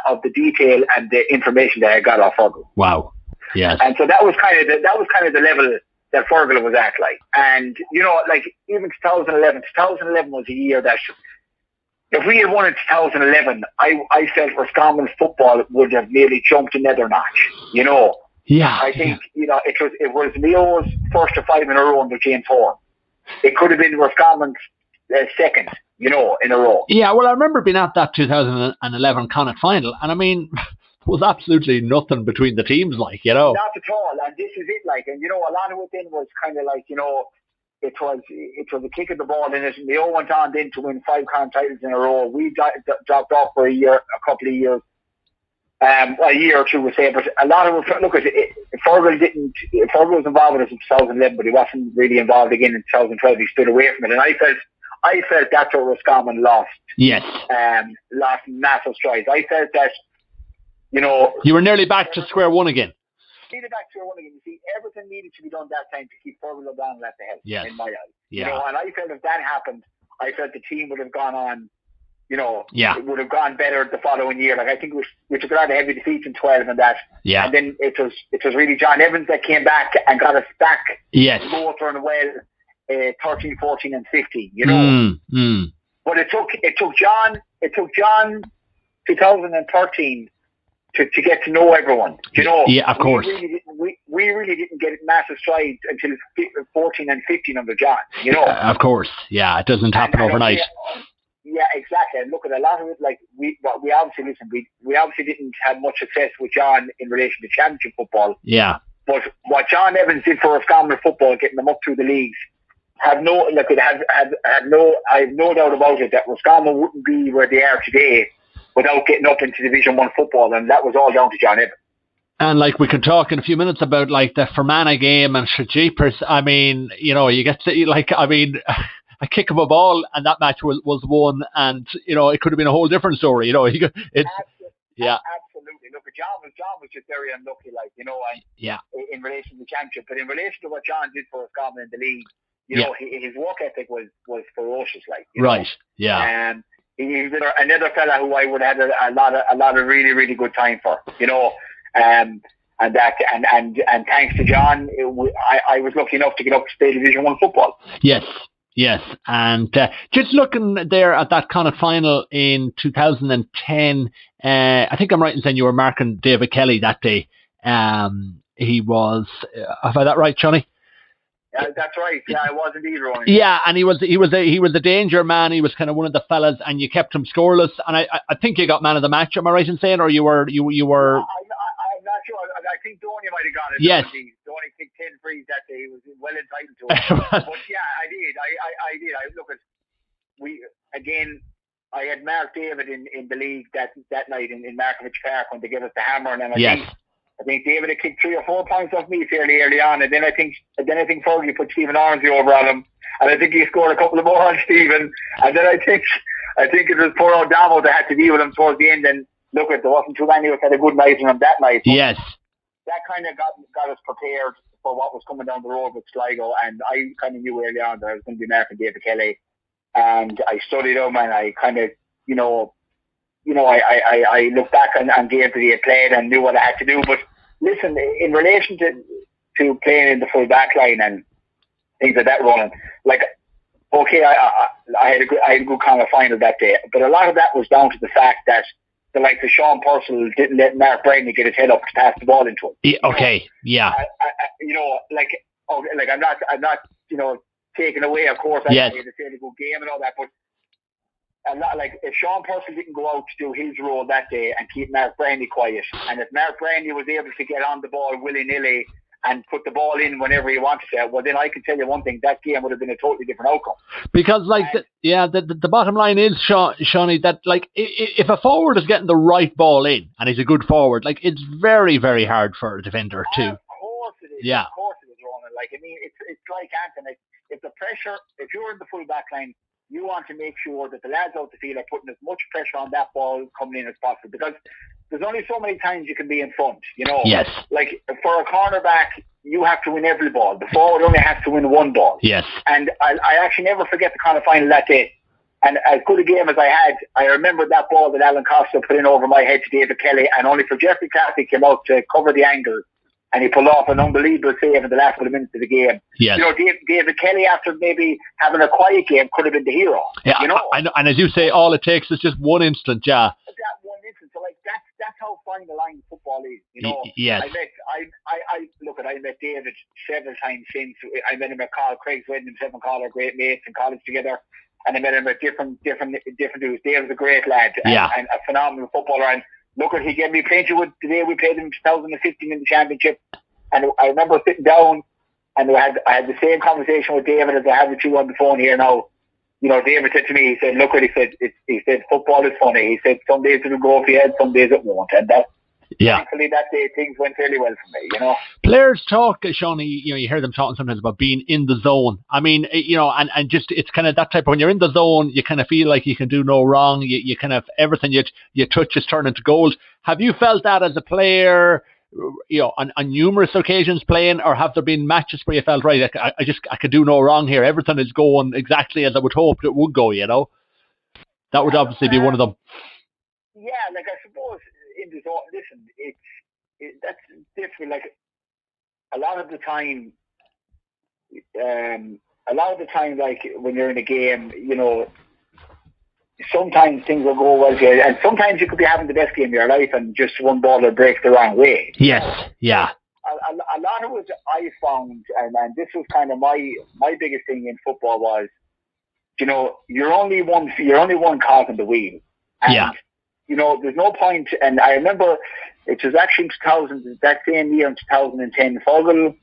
of the detail and the information that I got off Fergal. Wow. Yes. And so that was kind of the level that Fergal was at, like. And you know, like even 2011 was a year that if we had won in 2011, I felt Roscommon's football would have nearly jumped another notch. You know. Yeah. I think you know it was Leo's first of 5 in a row under James Horn. It could have been Roscommon's second, you know, in a row. Yeah, well, I remember being at that 2011 Connacht final, and I mean, there was absolutely nothing between the teams, like, you know. Not at all, and this is it, like, and you know, a lot of it then was kind of like, you know, it was a kick of the ball in it, and they all went on then to win 5 Connacht titles in a row. We dropped off for a couple of years. A year or two, we'll say, but a lot of it, look, Fergal was involved with us in 2011, but he wasn't really involved again in 2012. He stood away from it, and I felt that's where Roscommon lost. Yes. Lost massive strides. I felt that, you know, you were nearly back to square one again. Nearly back to square one again. You see, everything needed to be done that time to keep Fergal down left ahead. Yes. In my eyes. Yeah. You know, and I felt if that happened, I felt the team would have gone on. You know, it would have gone better the following year. Like, I think we took a lot of heavy defeats in 12 and that. Yeah. And then it was really John Evans that came back and got us back. Yes. Both run well, 13, 14 and 15, you know. But it took John 2013 to get to know everyone. You know. Yeah, of course. We really didn't get massive strides until 14 and 15 under John, you know. Of course. Yeah, it doesn't happen overnight. Yeah, exactly. And look at a lot of it. Like we obviously didn't have much success with John in relation to championship football. Yeah. But what John Evans did for Roscommon football, getting them up through the leagues, I have no doubt about it that Roscommon wouldn't be where they are today without getting up into Division 1 football, and that was all down to John Evans. And like we could talk in a few minutes about like the Fermanagh game and Jeepers. I mean, you know, you get to like, I mean. A kick of a ball, and that match was won, and you know it could have been a whole different story. You know, absolutely. Look, John was just very unlucky, like, you know, and in relation to the championship, but in relation to what John did for Roscommon in the league, you know, his work ethic was ferocious, like, you know? Yeah. He's another fella who I would have had a lot of really, really good time for, you know, and thanks to John, I was lucky enough to get up to play Division 1 football. Yes, and just looking there at that Connacht final in 2010, I think I'm right in saying you were marking David Kelly that day. He was, have I that right, Johnny? Yeah, that's right. Yeah, I was indeed, Ronan. Yeah, and he was a danger man. He was kind of one of the fellas, and you kept him scoreless. And I think you got man of the match. Am I right in saying, or you were? I'm not sure. I think Donny might have got it. Yes. Donny kicked 10 frees that day. He was well entitled to it. But yeah, I did. I did. I had Mark David in the league that night in Markovich Park when they gave us the hammer, and I think David had kicked 3 or 4 points off me fairly early on, and then I think Fergie put Stephen Ormsby over on him, and I think he scored a couple of more on Stephen, and then I think it was poor old Damo that had to deal with him towards the end, and look, there wasn't too many of us had a good night on him that night. Yes. That kind of got us prepared for what was coming down the road with Sligo, and I kind of knew early on that I was going to be marking David Kelly, and I studied him, and I kind of, I looked back on games that he had played and knew what I had to do. But listen, in relation to playing in the full back line and things like that, Ronan, like, okay, I had a good kind of final that day, but a lot of that was down to the fact that the likes of Sean Purcell didn't let Mark Briney get his head up to pass the ball into him. I'm not taking away, of course, I had a fairly good game and all that, but a lot, like, if Sean Purcell didn't go out to do his role that day and keep Mark Briney quiet, and if Mark Briney was able to get on the ball willy-nilly and put the ball in whenever he wanted to, well, then I can tell you one thing, that game would have been a totally different outcome. Because, like, the bottom line is, Shawnee, that, like, if a forward is getting the right ball in, and he's a good forward, like, it's very, very hard for a defender to... Of course it is. Yeah. Of course it is, Ronan. Like, I mean, it's like Anthony. If you're in the full back line, you want to make sure that the lads out the field are putting as much pressure on that ball coming in as possible, because there's only so many times you can be in front, you know. Yes. Like, for a cornerback, you have to win every ball. The forward only has to win one ball. Yes. And I actually never forget the kind of final that day. And as good a game as I had, I remember that ball that Alan Costa put in over my head to David Kelly, and only for Jeffrey Cassidy came out to cover the angle, and he pulled off an unbelievable save in the last couple of minutes of the game. Yes. You know, David Kelly, after maybe having a quiet game, could have been the hero. Yeah, you know? and as you say, all it takes is just one instant, yeah. That one instant. So, like, that's how fine the line football is. You know, yes. I met David several times since. I met him at Craig's wedding. Himself and Carl are great mates in college together. And I met him at different dudes. Dave was a great lad and a phenomenal footballer. And look, he gave me plenty with the day we played in 2015 in the championship. And I remember sitting down, and I had the same conversation with David as I had with you on the phone here now. You know, David said to me, he said, look what he said, football is funny. He said, some days it'll go for your head, some days it won't. And thankfully that day things went fairly well for me, you know. Players talk, Shawnee, you know, you hear them talking sometimes about being in the zone. I mean, you know, and just, it's kind of that type of, when you're in the zone, you kind of feel like you can do no wrong. You kind of, everything you touch is turned into gold. Have you felt that as a player, you know, on numerous occasions playing, or have there been matches where you felt, right, I could do no wrong here. Everything is going exactly as I would hope it would go, you know? That would obviously be one of them. Yeah, like, I suppose in the zone, listen, that's different. Like, a lot of the time, like, when you're in a game, you know, sometimes things will go well here, and sometimes you could be having the best game of your life and just one ball will break the wrong way. Yes, yeah. A lot of it I found, and this was kind of my biggest thing in football was, you know, you're only one cog in the wheel. And, you know, there's no point, and I remember it was actually in 2000, that same year in 2010, Fogel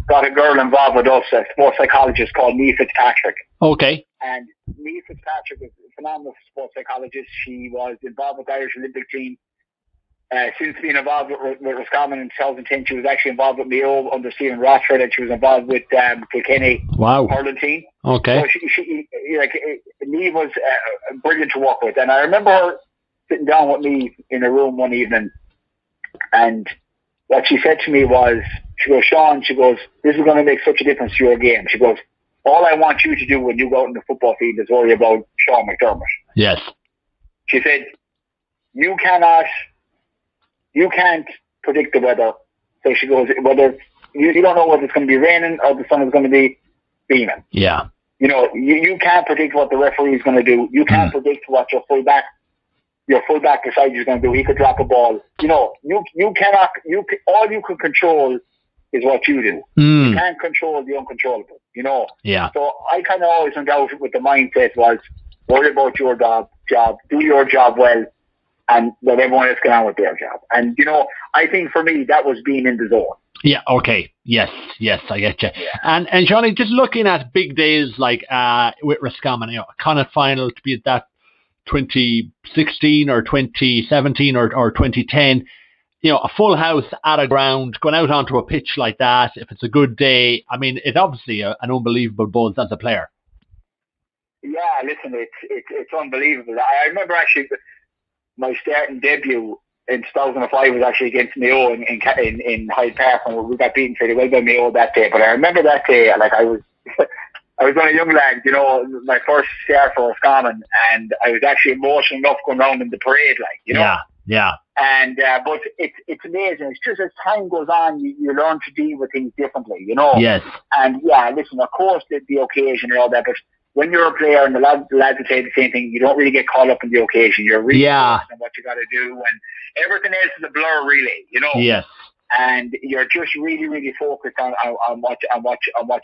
got a girl involved with us, a sports psychologist called Niamh Fitzpatrick. Okay. And Niamh Fitzpatrick was a phenomenal sports psychologist. She was involved with the Irish Olympic team. Since being involved with Roscommon in 2010, she was actually involved with Mayo under Stephen Rothschild, and she was involved with Kilkenny hurling team. Okay. So she Niamh was brilliant to work with. And I remember her sitting down with me in a room one evening, and what she said to me was, she goes, Sean, she goes, this is going to make such a difference to your game. She goes, all I want you to do when you go out in the football field is worry about Sean McDermott. Yes. She said, you can't predict the weather. So she goes, whether you don't know whether it's going to be raining or the sun is going to be beaming. Yeah. You know, you can't predict what the referee is going to do. You can't predict what your fullback beside you is going to do. He could drop a ball. You know, you cannot. All you can control is what you do. You can't control the uncontrollable. You know. Yeah. So I kind of always went out with the mindset was, worry about your job, do your job well, and let everyone else get on with their job. And, you know, I think for me, that was being in the zone. Yeah, okay. Yes, I get you. Yeah. And Johnny, just looking at big days like with Roscommon, you know, a Connacht final to be at that 2016 or 2017 or 2010, you know, a full house at a ground, going out onto a pitch like that, if it's a good day, I mean, it's obviously an unbelievable buzz as a player. Yeah, listen, it's unbelievable. I remember actually my starting debut in 2005 was actually against Mayo in Hyde Park, and we got beaten fairly well by Mayo that day. But I remember that day, like I was only a young lad, you know, my first start for Roscommon, and I was actually emotional enough going around in the parade, like, you know. Yeah. And but it's amazing. It's just as time goes on, you learn to deal with things differently, you know. Yes. And yeah, listen, of course, the occasion and all that, but when you're a player and the lads will say the same thing, you don't really get caught up in the occasion. You're really focused on what you got to do, and everything else is a blur, really, you know. Yes. And you're just really, really focused on what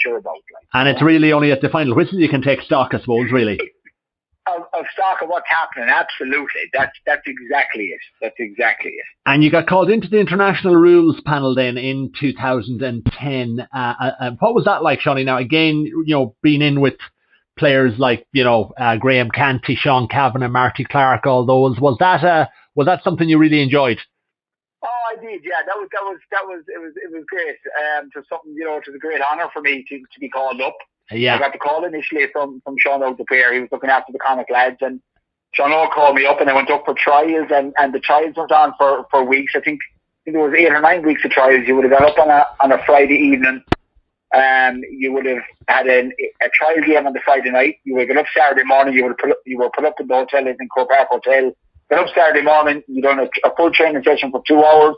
you're about. Like, and it's really only at the final whistle you can take stock, I suppose, really. Of stock of what's happening, absolutely. That's exactly it. And you got called into the international rules panel then in 2010. What was that like, Shawnee? Now, again, you know, being in with players like, you know, Graham Canty, Sean Kavanagh, Marty Clark, all those. Was that something you really enjoyed? Oh, I did. Yeah, that was great. It was something, you know, it was a great honour for me to be called up. Yeah. I got the call initially from Sean O'Dwyer. He was looking after the Connacht lads, and Sean O called me up, and I went up for trials, and the trials went on for weeks. I think there was 8 or 9 weeks of trials. You would have got up on a Friday evening. You would have had a trial game on the Friday night. You would get up Saturday morning. You were put up in the hotel in Croke Park Hotel. Get up Saturday morning. You done a full training session for 2 hours,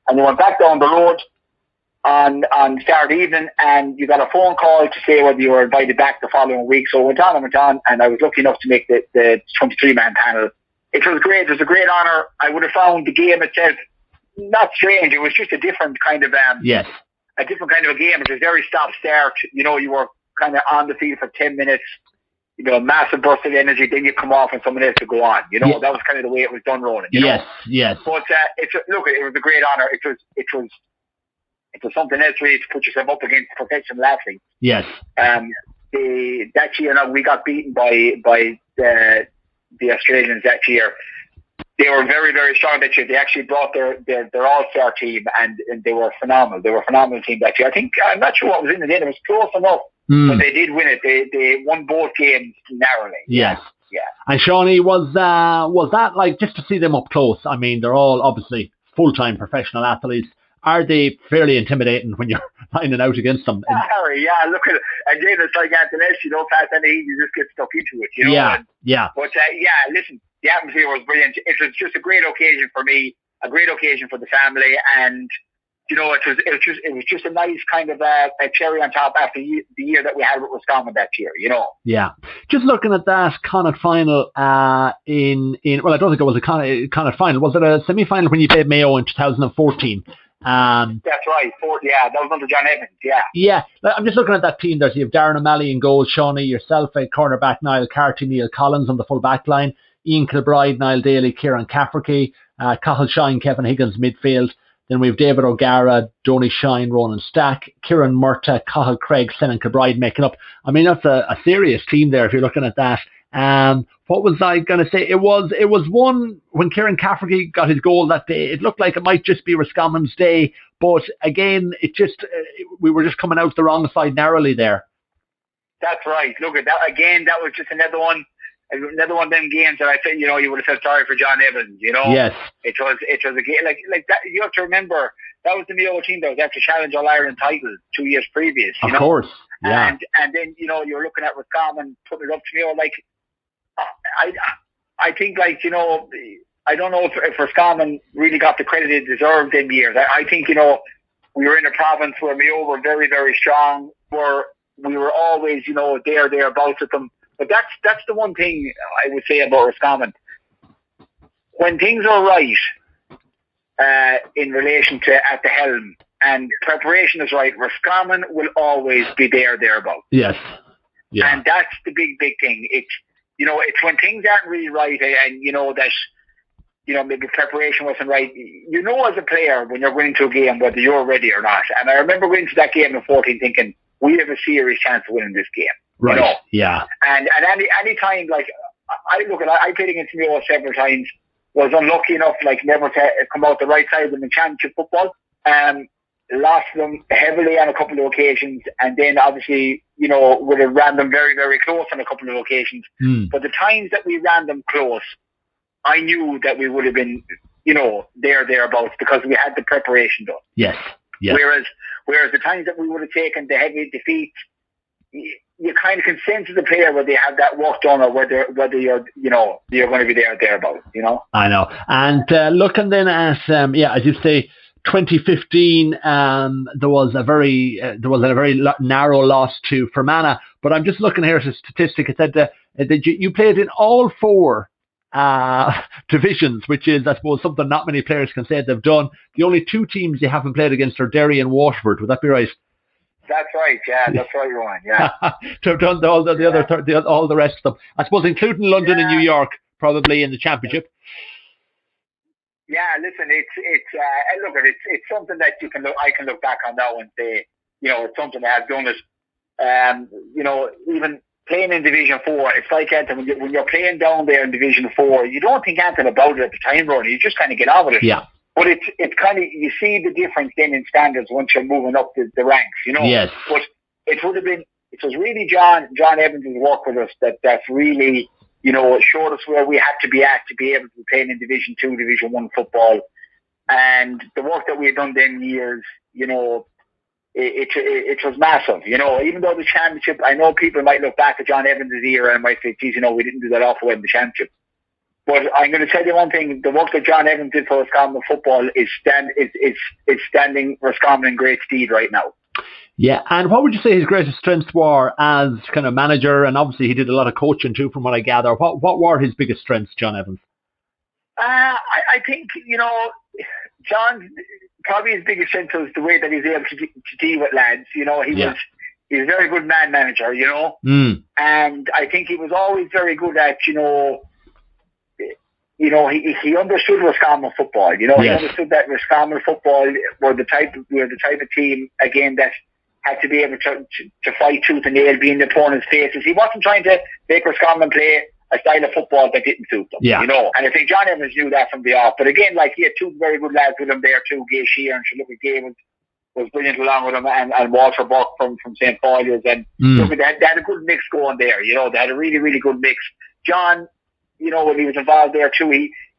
and you went back down the road on Saturday evening, and you got a phone call to say whether you were invited back the following week. So it went on, and I was lucky enough to make the 23-man panel. It was great. It was a great honour. I would have found the game itself not strange. It was just a different kind of yes. A different kind of a game. It was very stop-start. You know, you were kind of on the field for 10 minutes. You know, massive burst of energy. Then you come off and someone else to go on. You know, that was kind of the way it was done, Ronan. Yes. But look, it was a great honour. It was something else really to put yourself up against professional athletes. Yes. That year, we got beaten by the Australians that year. They were very, very strong that year. They actually brought their all-star team, and they were phenomenal. They were a phenomenal team that year. I'm not sure what was in the end. It was close enough, but they did win it. They won both games narrowly. Yes. Yeah. And Shawnee, was that like, just to see them up close? I mean, they're all obviously full-time professional athletes. Are they fairly intimidating when you're lining out against them? Harry, yeah. Look at it. Again, it's like Anthony, you don't pass any heat, you just get stuck into it. You know? Yeah. But listen, the atmosphere was brilliant. It was just a great occasion for me, a great occasion for the family, and you know, it was just a nice kind of a cherry on top after the year that we had with Roscommon that year. You know. Yeah. Just looking at that Connacht final in well, I don't think it was a Connacht final. Was it a semi-final when you played Mayo in 2014? That's right. That was under John Evans. Yeah. I'm just looking at that team there. So you have Darren O'Malley in goal, Shawnee, yourself at cornerback, Niall Carty, Neil Collins on the full back line, Ian Kilbride, Niall Daly, Kieran Cafferty, Cathal Shine, Kevin Higgins midfield. Then we have David O'Gara, Donny Shine, Ronan Stack, Kieran Murtagh, Cathal Craig, Senan Kilbride making up. I mean, that's a serious team there if you're looking at that. What was I going to say? It was one when Kieran Cafferty got his goal that day. It looked like it might just be Roscommon's day, but again, we were just coming out the wrong side narrowly there. That's right. Look at that again. That was just another one of them games that I think, you know, you would have felt sorry for John Evans. You know, yes, it was a game like that. You have to remember that was the Mayo team that was after challenge All Ireland title 2 years previous. Of course, yeah. And then, you know, you're looking at Roscommon putting it up to Mayo. Like I think, like, you know, I don't know if Roscommon really got the credit it deserved in years. I think, you know, we were in a province where Mayo were very, very strong. We were always, you know, thereabouts with them. But that's the one thing I would say about Roscommon. When things are right in relation to at the helm and preparation is right, Roscommon will always be thereabouts. Yes. Yeah. And that's the big thing. It's when things aren't really right, and you know that, you know, maybe preparation wasn't right. You know, as a player, when you're going into a game, whether you're ready or not. And I remember going to that game in 14 thinking, we have a serious chance of winning this game. Right. You know? Yeah. And any time, like, I played against Mayo several times, was unlucky enough, like, never to come out the right side of them in championship football. Lost them heavily on a couple of occasions, and then obviously, you know, would have ran them very, very close on a couple of occasions. But the times that we ran them close, I knew that we would have been, you know, thereabouts because we had the preparation done. Yes. Yes. Whereas the times that we would have taken the heavy defeat, you kind of can sense as a player whether you have that work done or whether you're, you know, you're going to be thereabouts, you know. I know. And looking then at as you say, 2015, there was a very narrow loss to Fermanagh. But I'm just looking here at a statistic. It said that you played in all 4 divisions, which is, I suppose, something not many players can say they've done. The only 2 teams you haven't played against are Derry and Waterford. Would that be right? That's right. Yeah, that's right, Rowan. Yeah. To have done all the rest of them, I suppose, including London and New York, probably in the championship. Yeah, listen, it's something that I can look back on now and say, you know, it's something that I've done it. You know, even playing in Division 4, it's like, Anthony, when you're playing down there in Division 4, you don't think anything about it at the time, Ronnie. You just kind of get on with it. Yeah. But it's kind of, you see the difference then in standards once you're moving up the ranks, you know. Yes. But it would have been it was really John Evans' work with us that really, showed us where we had to be at to be able to be playing in Division 2, Division 1 football. And the work that we had done then years, it was massive. Even though the championship, I know people might look back at John Evans' era and might say, geez, we didn't do that awful well in the championship. But I'm going to tell you one thing, the work that John Evans did for Roscommon football is standing Roscommon in great stead right now. Yeah, and what would you say his greatest strengths were as kind of manager? And obviously he did a lot of coaching too, from what I gather. What were his biggest strengths, John Evans? I think, John, probably his biggest strength was the way that he's able to deal with lads. He's a very good man manager, and I think he was always very good at, he understood Roscommon football. He understood that Roscommon football were the type of team, again, that had to be able to fight tooth and nail, be in the opponent's faces. He wasn't trying to make Roscommon play a style of football that didn't suit them. And I think John Evans knew that from the off. But again, he had two very good lads with him there too. Gay Shear and Gay was brilliant along with him, and Walter Buck from St. Paul's. And they had a good mix going there. They had a really, really good mix. John, when he was involved there too,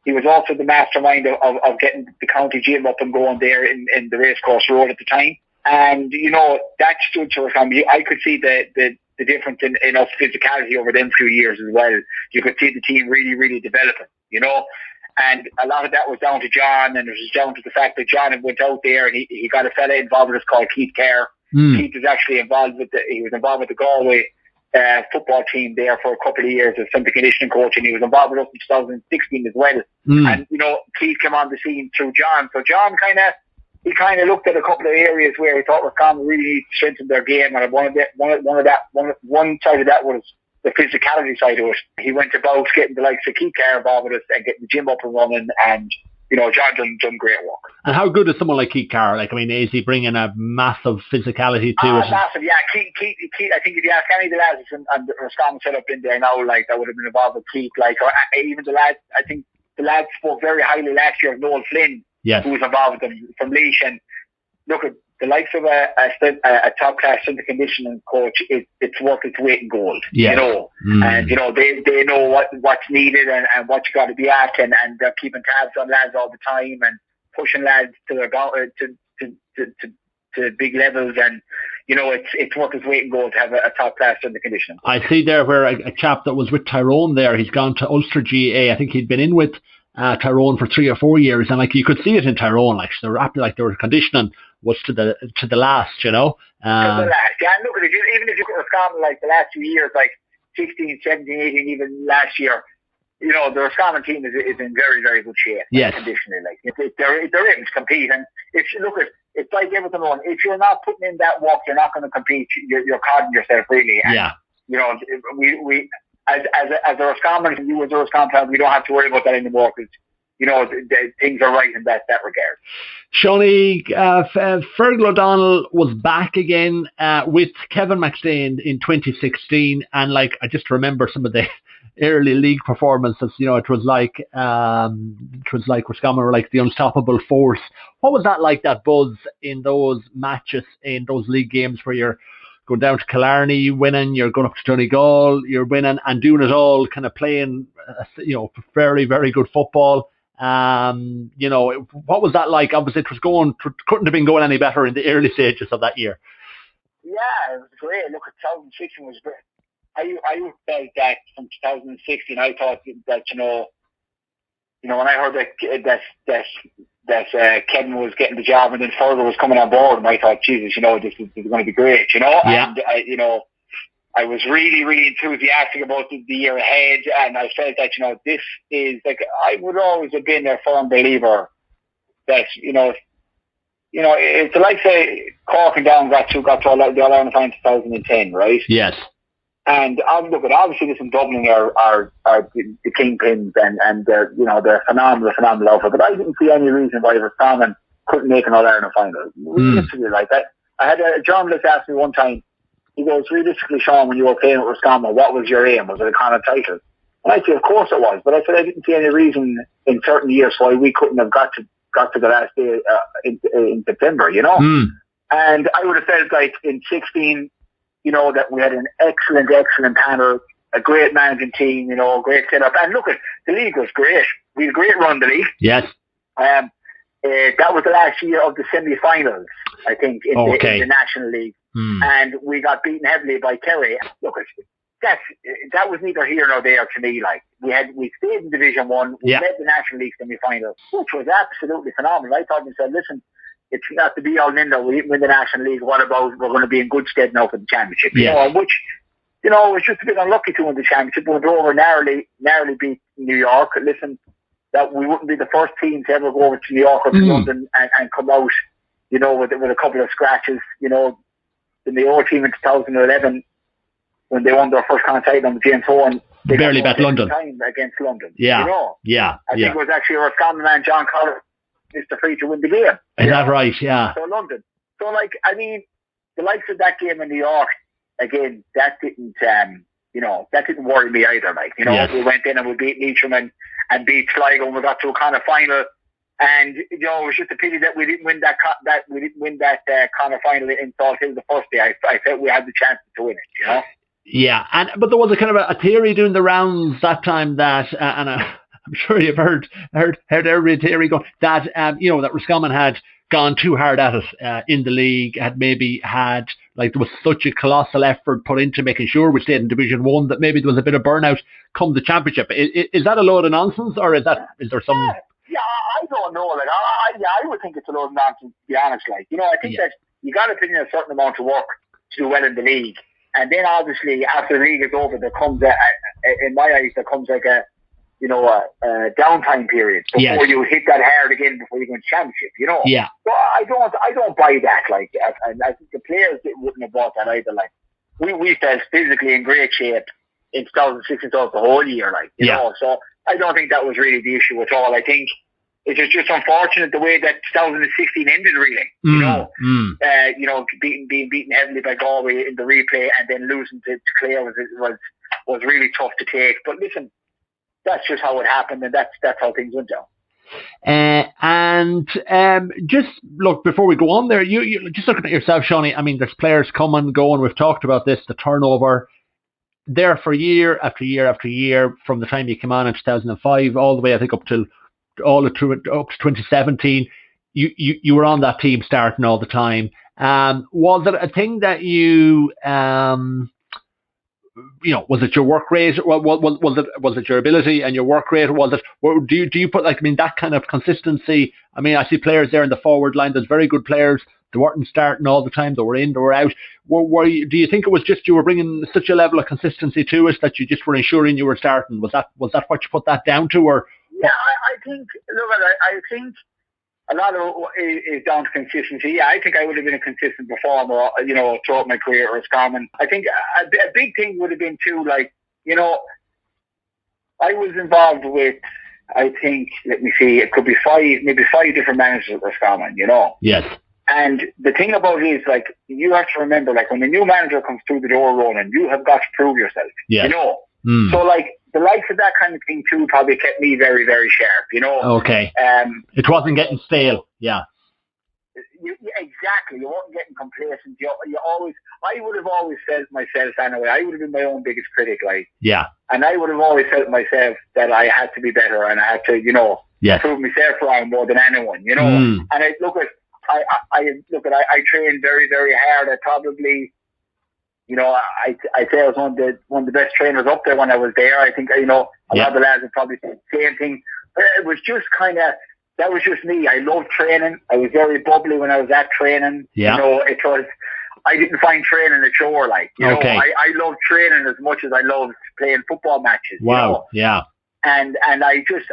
he was also the mastermind of getting the county gym up and going there in the Racecourse Road at the time. And, that stood to us. I could see the difference in us physicality over them few years as well. You could see the team really, really developing, and a lot of that was down to John, and it was down to the fact that John went out there and he got a fella involved with us called Keith Kerr. Keith was actually involved with the Galway football team there for a couple of years as strength and conditioning coach, and he was involved with us in 2016 as well. And Keith came on the scene through John. So John kind of looked at a couple of areas where he thought Roscommon really needed to strengthen their game, and one side of that was the physicality side of it. He went about getting the likes of Keith Kerr involved with us and getting the gym up and running, and John done great work. And how good is someone like Keith Kerr? Is he bringing a massive physicality to it? Massive, yeah. Keith, I think if you ask any of the lads and the Roscommon set up in there now, that would have been involved with Keith, or even the lads. I think the lads spoke very highly last year of Noel Flynn, who was involved with them from Laois. And look at the likes of a top class strength and conditioning coach. It's worth its weight in gold. And they know what's needed and what you got to be at, and they're keeping tabs on lads all the time and pushing lads to their to big levels, and it's worth its weight in gold to have a top class strength and conditioning. I see there where a chap that was with Tyrone there, he's gone to Ulster GA. I think he'd been in with Tyrone for 3 or 4 years, and you could see it in Tyrone, they're after their conditioning was to the last, To the last, yeah. And look at it, even if you look at Roscommon the last few years, 16, 17, 18, even last year, the Roscommon team is in very, very good shape. Yes. Conditionally, they're able to compete, and it's like everything on. If you're not putting in that work, you're not going to compete. You're codding yourself, really. And, we as a Roscommon, you as a Roscommon fan, we don't have to worry about that anymore, because things are right in that regard. Shawnee, Fergal O'Donnell was back again with Kevin McStane in 2016, and I just remember some of the early league performances. It was like Roscommon were the unstoppable force. What was that like, that buzz in those matches, in those league games where you're going down to Killarney, winning, you're going up to Donegal, you're winning and doing it all, kind of playing, very, very good football. What was that like? Obviously, it was couldn't have been going any better in the early stages of that year. Yeah, it was great. Look, 2016 was great. I felt that from 2016, I thought that when I heard that Kevin was getting the job and then Fergal was coming on board, and I thought, Jesus, this is going to be great, Yeah. And I was really, really enthusiastic about the year ahead, and I felt that, this is, I would always have been a firm believer that, it's like, say, Cork and Down got to the All-Ireland final in 2010, right? Yes. And obviously this in Dublin are the kingpins, and they're phenomenal offer, but I didn't see any reason why Roscommon couldn't make an All-Ireland final. Realistically, like that. I had a journalist ask me one time, he goes, realistically, Sean, when you were playing with Roscommon, what was your aim? Was it a Connacht title? And I said, of course it was, but I said I didn't see any reason in certain years why we couldn't have got to the last day in September, And I would have felt like in 16, that we had an excellent panel, a great managing team, a great setup. And look, the league was great. We had a great run, the league. Yes. That was the last year of the semi-finals, I think, in the National League. And we got beaten heavily by Kerry. Look, that was neither here nor there to me. Like, we stayed in Division 1, we led the National League semi-final, which was absolutely phenomenal. I thought to myself, listen, it's not to be all in there. We didn't win the National League. What about we're going to be in good stead now for the Championship? Which, it was just a bit unlucky to win the Championship. We went over, narrowly beat New York. Listen, that we wouldn't be the first team to ever go over to New York or to London and come out, with a couple of scratches. The Mayo team in 2011, when they won their first Connacht title on the James Owen, they barely bet London against London. I think it was actually Roscommon man John Carley missed the free to win the game. Is that right? Yeah. So London. So the likes of that game in New York, again, that didn't worry me either. We went in and we beat Leitrim and beat Sligo, and we got to a kind of final. And it was just a pity that we didn't win that kind of final in Salt Hill the first day. I felt we had the chance to win it. Yeah, but there was a kind of a theory doing the rounds that time that, and I'm sure you've heard every theory going that that Roscommon had gone too hard at it in the league, there was such a colossal effort put into making sure we stayed in Division 1 that maybe there was a bit of burnout come the Championship. Is that a load of nonsense, or is there some? Yeah, I don't know. I would think it's a load of nonsense, to be honest. I think that you got to put in a certain amount of work to do well in the league, and then obviously after the league is over, there comes in my eyes, there comes like a downtime period before you hit that hard again before you go into Championship. Yeah. So I don't buy that. And I think the players wouldn't have bought that either. We felt physically in great shape in 2016 the whole year. So I don't think that was really the issue at all. I think it was just unfortunate the way that 2016 ended, really. Being beaten heavily by Galway in the replay and then losing to Clare was really tough to take. But listen, that's just how it happened, and that's how things went down. And just look, before we go on there, you just looking at yourself, Seanie. I mean, there's players coming, going. We've talked about this, the turnover there for year after year after year, from the time you came on in 2005 all the way, I think, up to 2017. You were on that team starting all the time. Was it a thing that you was it your work rate? Was it your ability and your work rate? Do you put that kind of consistency? I mean, I see players there in the forward line. There's very good players. They weren't starting all the time. They were in, they were out. Do you think it was just you were bringing such a level of consistency to us that you just were ensuring you were starting? Was that what you put that down to? Or yeah, I think. Look, I think a lot of it is down to consistency. Yeah, I think I would have been a consistent performer, throughout my career at Roscommon. I think a big thing would have been too, I was involved with, I think, let me see, it could be maybe five different managers at Roscommon, Yes. And the thing about it is, you have to remember, when a new manager comes through the door, Ronan, you have got to prove yourself, yes. So, the likes of that kind of thing too probably kept me very, very sharp, Okay. It wasn't getting stale, yeah. Exactly. You weren't getting complacent. I would have always felt myself anyway. I would have been my own biggest critic, Yeah. And I would have always felt myself that I had to be better and I had to, yes. prove myself wrong more than anyone, And I trained very, very hard. I probably, I say I was one of the best trainers up there when I was there. I think, a lot of the lads would probably say the same thing. But it was just that was just me. I loved training. I was very bubbly when I was at training. Yeah. I didn't find training a chore. Okay. I loved training as much as I loved playing football matches. Wow. Yeah. And I just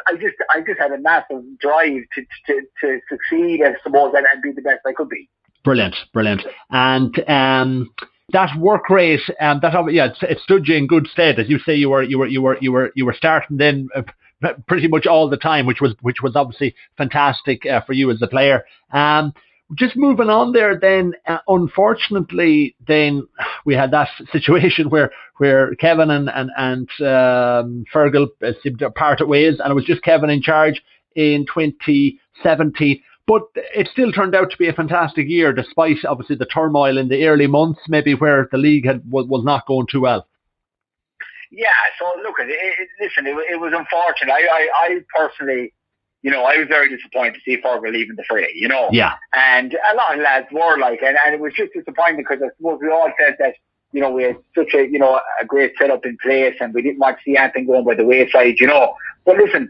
had a massive drive to succeed, I suppose, and be the best I could be. Brilliant. And that work rate, it stood you in good stead, as you say. You were starting then pretty much all the time, which was obviously fantastic for you as a player. Just moving on there, then unfortunately, then we had that situation where Kevin and Fergal seemed to part ways, and it was just Kevin in charge in 2017. But it still turned out to be a fantastic year, despite obviously the turmoil in the early months, maybe where the league was not going too well. Yeah, so look, listen, it was unfortunate. I personally, I was very disappointed to see Fergal leaving the fray, Yeah. And a lot of lads were like, and it was just disappointing because I suppose we all said that, we had such a great setup in place and we didn't want to see anything going by the wayside, But listen,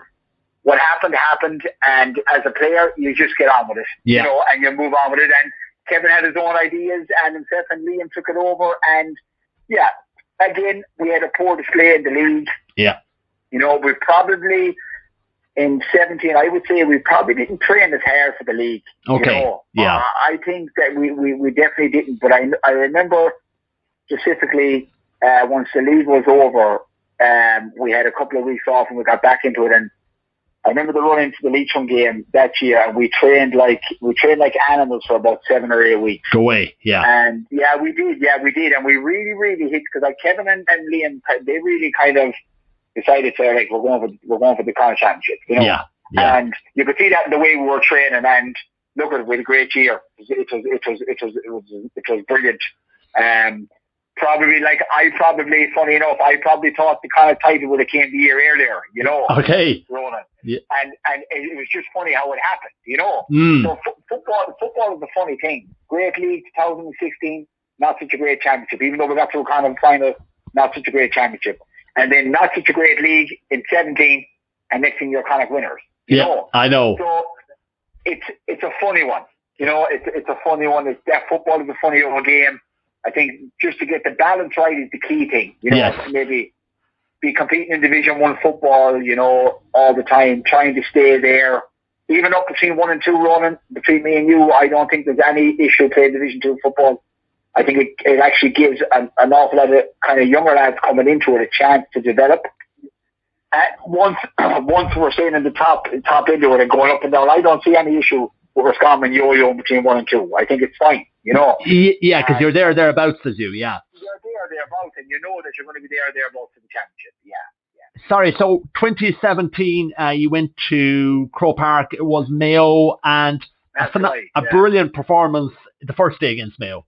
what happened, and as a player, you just get on with it, and you move on with it. And Kevin had his own ideas, and himself and Liam took it over, and again, we had a poor display in the league. Yeah. We probably, in 17, I would say we probably didn't train as hard for the league. Okay. Yeah. I think that we definitely didn't, but I remember specifically once the league was over, we had a couple of weeks off and we got back into it, and I remember the run into the Leitrim game that year, and we trained like animals for about 7 or 8 weeks. Go away, yeah. And we did, and we really, really hit, because like Kevin and Liam, they really kind of decided to we're going for the Connacht Championship, Yeah. And you could see that in the way we were training, and look at it, we had a great year. It was brilliant. Funny enough, I probably thought the Connacht title would have came the year earlier, Okay. Ronan. Yeah. And it was just funny how it happened, So football is a funny thing. Great league, 2016, not such a great championship. Even though we got to a kind of final, not such a great championship. And then not such a great league in 17, and next thing you're Connacht winners. I know. So it's a funny one. It's a funny one. That football is a funny old game. I think just to get the balance right is the key thing. Maybe be competing in Division 1 football, all the time, trying to stay there. Even up between 1 and 2, Ronan, between me and you, I don't think there's any issue playing Division 2 football. I think it actually gives an awful lot of kind of younger lads coming into it a chance to develop. Once we're staying in the top end of it and going up and down, I don't see any issue with Roscommon yo-yo between 1 and 2. I think it's fine, Yeah, because you're thereabouts, as you, yeah. You're thereabouts, and you know that you're going to be thereabouts for the championship, yeah. Sorry, so 2017, you went to Croke Park. It was Mayo, and a brilliant performance the first day against Mayo.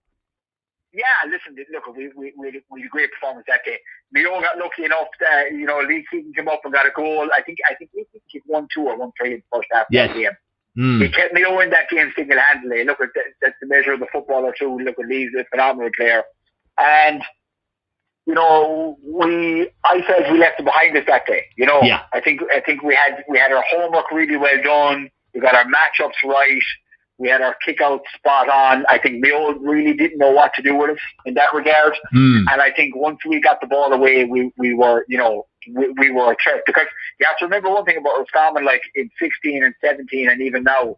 Yeah, listen, look, we had a great performance that day. Mayo got lucky enough that, Lee Keaton came up and got a goal. I think Lee Keaton kicked 1-2 or 1-3 in the first half of that game. He kept Mayo in that game single-handedly. Look, that's the measure of the footballer too. Look, Lee's a phenomenal player. And, I felt we left it behind us that day. I think we had our homework really well done. We got our matchups right. We had our kick-out spot on. I think Mayo really didn't know what to do with us in that regard. And I think once we got the ball away, we were, we were a threat. Because you have to remember one thing about Roscommon, like in 16 and 17 and even now,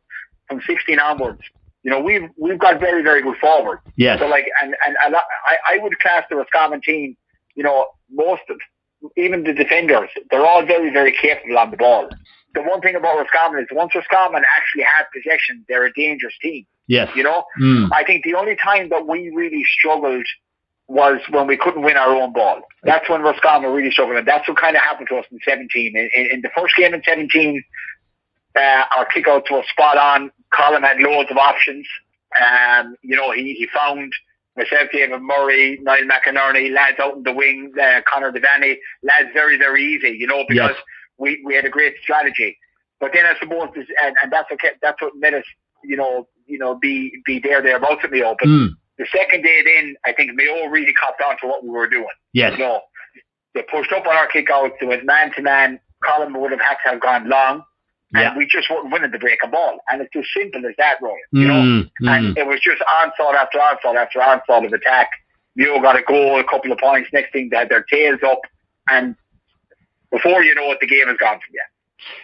from 16 onwards, we've got very, very good forwards. Yes. So and I would class the Roscommon team, most of, even the defenders, they're all very, very capable on the ball. The one thing about Roscommon is once Roscommon actually had possession, they're a dangerous team. Yes. I think the only time that we really struggled was when we couldn't win our own ball. That's when Roscommon really struggled, and that's what kind of happened to us in 17. In the first game in 17, our kick-outs were spot on. Colin had loads of options. He found myself, David Murray, Niall McInerney, lads out in the wing, Conor Devaney, lads very, very easy, because we had a great strategy. But then I suppose, and that's what made us, be thereabouts at Mayo. But the second day then, I think Mayo really caught on to what we were doing. Yes. They pushed up on our kick-outs, they went man-to-man. Colin would have had to have gone long. And we just weren't winning the break of ball. And it's as simple as that, Ronan. And it was just onslaught after onslaught after onslaught of attack. Mayo got a goal, a couple of points. Next thing, they had their tails up. And before you know it, the game is gone from you.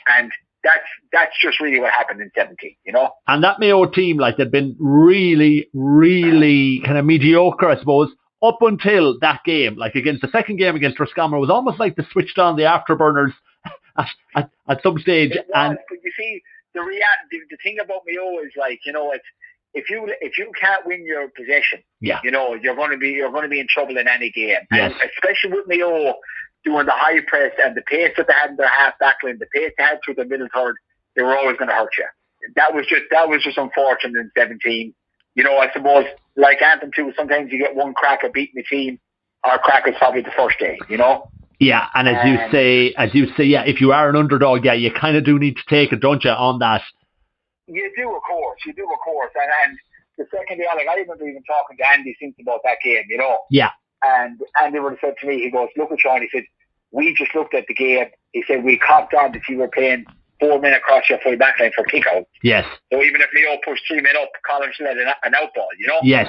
And that's just really what happened in 17, And that Mayo team, they'd been really, really kind of mediocre, I suppose, up until that game. Against the second game against Roscommon, it was almost like they switched on the afterburners at some stage. But you see, the thing about Mayo is it's if you can't win your possession, you're going to be in trouble in any game. Yes. And especially with Mayo doing the high press and the pace that they had in their half back line, the pace they had through the middle third, they were always going to hurt you. that was just unfortunate in 17. You know, I suppose, like Anthem too, sometimes you get one crack at beating the team. Our crack is probably the first day, you know? Yeah, and as you say, yeah, if you are an underdog, yeah, you kind of do need to take it, don't you, on that? You do, of course. And the second day, like, I remember even talking to Andy since about that game, you know? Yeah. And Andy would have said to me, he goes, look at Sean, he said, we just looked at the game. He said, we copped on that you were playing 4 men across your full back line for kick-out. Yes. So even if Leo pushed 3 men up, Colin still had an out ball, you know? Yes.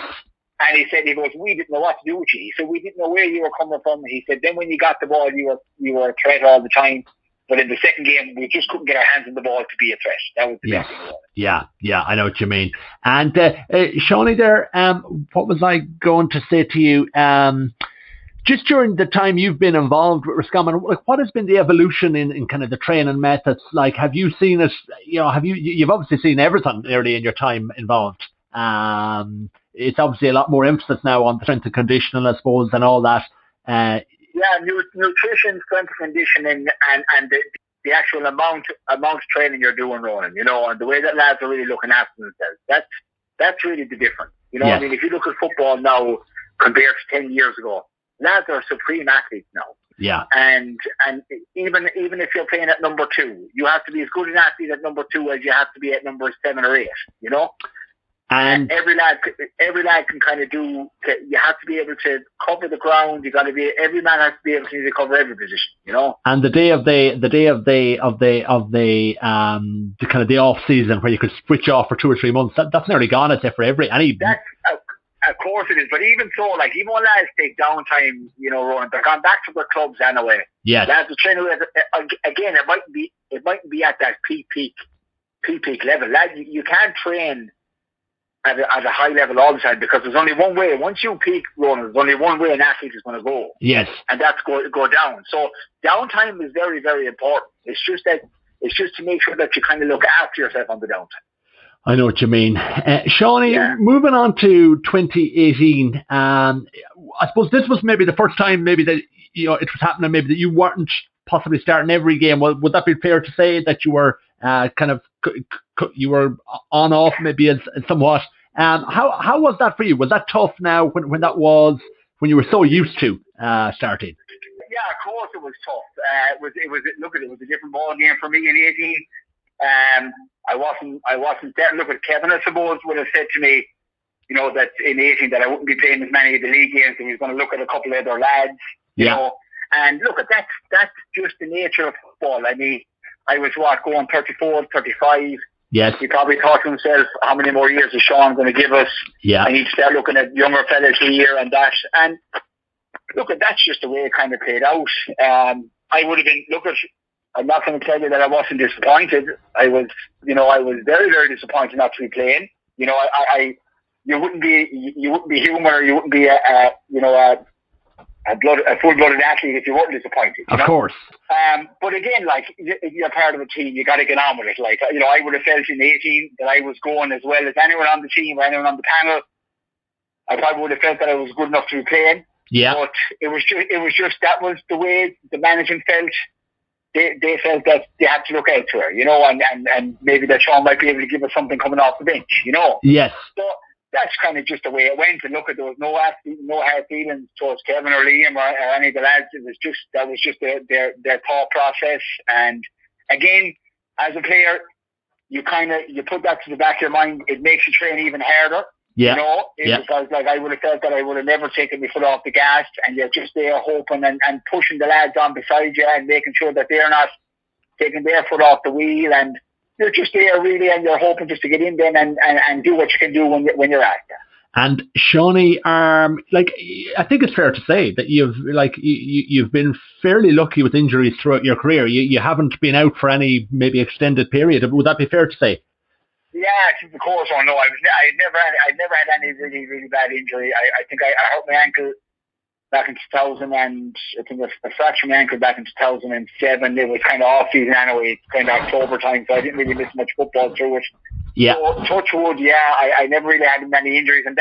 And he said, we didn't know what to do with you. He said, we didn't know where you were coming from. He said, then when you got the ball, you were a threat all the time. But in the second game, we just couldn't get our hands on the ball to be a threat. That was the best thing about it. Yeah, I know what you mean. And Shawnee there, what was I going to say to you? Just during the time you've been involved with Roscommon, like, what has been the evolution in kind of the training methods? Like, have you seen it, you've obviously seen everything early in your time involved. It's obviously a lot more emphasis now on strength and conditioning, I suppose, and all that. Nutrition, strength and conditioning, and the actual amount of training you're doing, Ronan, you know, and the way that lads are really looking after themselves. That's really the difference. You know, yes. I mean, if you look at football now compared to 10 years ago, lads are supreme athletes now. Yeah. And even if you're playing at number 2, you have to be as good an athlete at number 2 as you have to be at number 7 or 8, you know? And every lad can kind of do. You have to be able to cover the ground. Every man has to be able to cover every position. You know. And the day of the kind of the off season where you could switch off for 2 or 3 months. That's nearly gone. I'd say for any. Of course it is. But even so, like even when lads take downtime, you know, Ronan, they're gone back to their clubs anyway. Yes. Lads are training again. It might be at that peak level. Lads, you can't train at a high level all the time because there's only one way. Once you peak, Ronan, there's only one way an athlete is going to go. Yes. And that's go down. So downtime is very, very important. It's just to make sure that you kind of look after yourself on the downtime. I know what you mean. Shawnee, moving on to 2018, I suppose this was maybe the first time maybe that, you know, it was happening maybe that you weren't possibly starting every game. Well, would that be fair to say that you were you were on off maybe as somewhat? How was that for you? Was that tough now when you were so used to starting? Yeah, of course it was tough. It was a different ball game for me in 18. I wasn't there. Look, at Kevin, I suppose, would have said to me, you know, that in 18 that I wouldn't be playing as many of the league games, and he was going to look at a couple of other lads, you know. And look, that's just the nature of football. I mean, I was going 34, 35. Yes. He probably thought to himself, how many more years is Sean going to give us? Yeah. I need to start looking at younger fellas here and that. And look, that's just the way it kind of played out. I would have been, I'm not going to tell you that I wasn't disappointed. I was very, very disappointed not to be playing. You know, you wouldn't be human, or you wouldn't be a full-blooded athlete if you weren't disappointed. Of course. But again, like, if you're part of a team, you got to get on with it. Like, you know, I would have felt in 18 that I was going as well as anyone on the team or anyone on the panel. I probably would have felt that I was good enough to be playing. Yeah. But it was just that was the way the management felt. They felt that they had to look elsewhere, you know, and maybe that Sean might be able to give us something coming off the bench, you know. Yes. So that's kind of just the way it went. And look, there was no hard feelings towards Kevin or Liam or any of the lads. That was just their thought process. And again, as a player, you put that to the back of your mind. It makes you train even harder. Yeah. You know, because like I would have felt that I would have never taken my foot off the gas, and you're just there hoping and pushing the lads on beside you and making sure that they're not taking their foot off the wheel, and you're just there really, and you're hoping just to get in there and do what you can do when you're out there. And Shawnee, I think it's fair to say that you've been fairly lucky with injuries throughout your career. You haven't been out for any maybe extended period. Would that be fair to say? Yeah, of course. Oh no, I'd never had any really, really bad injury. I think I hurt my ankle back in 2000, and I think I fractured my ankle back in 2007. It was kind of off season anyway, kind of October time, so I didn't really miss much football through it. Yeah. So, touch wood, I never really had many injuries, and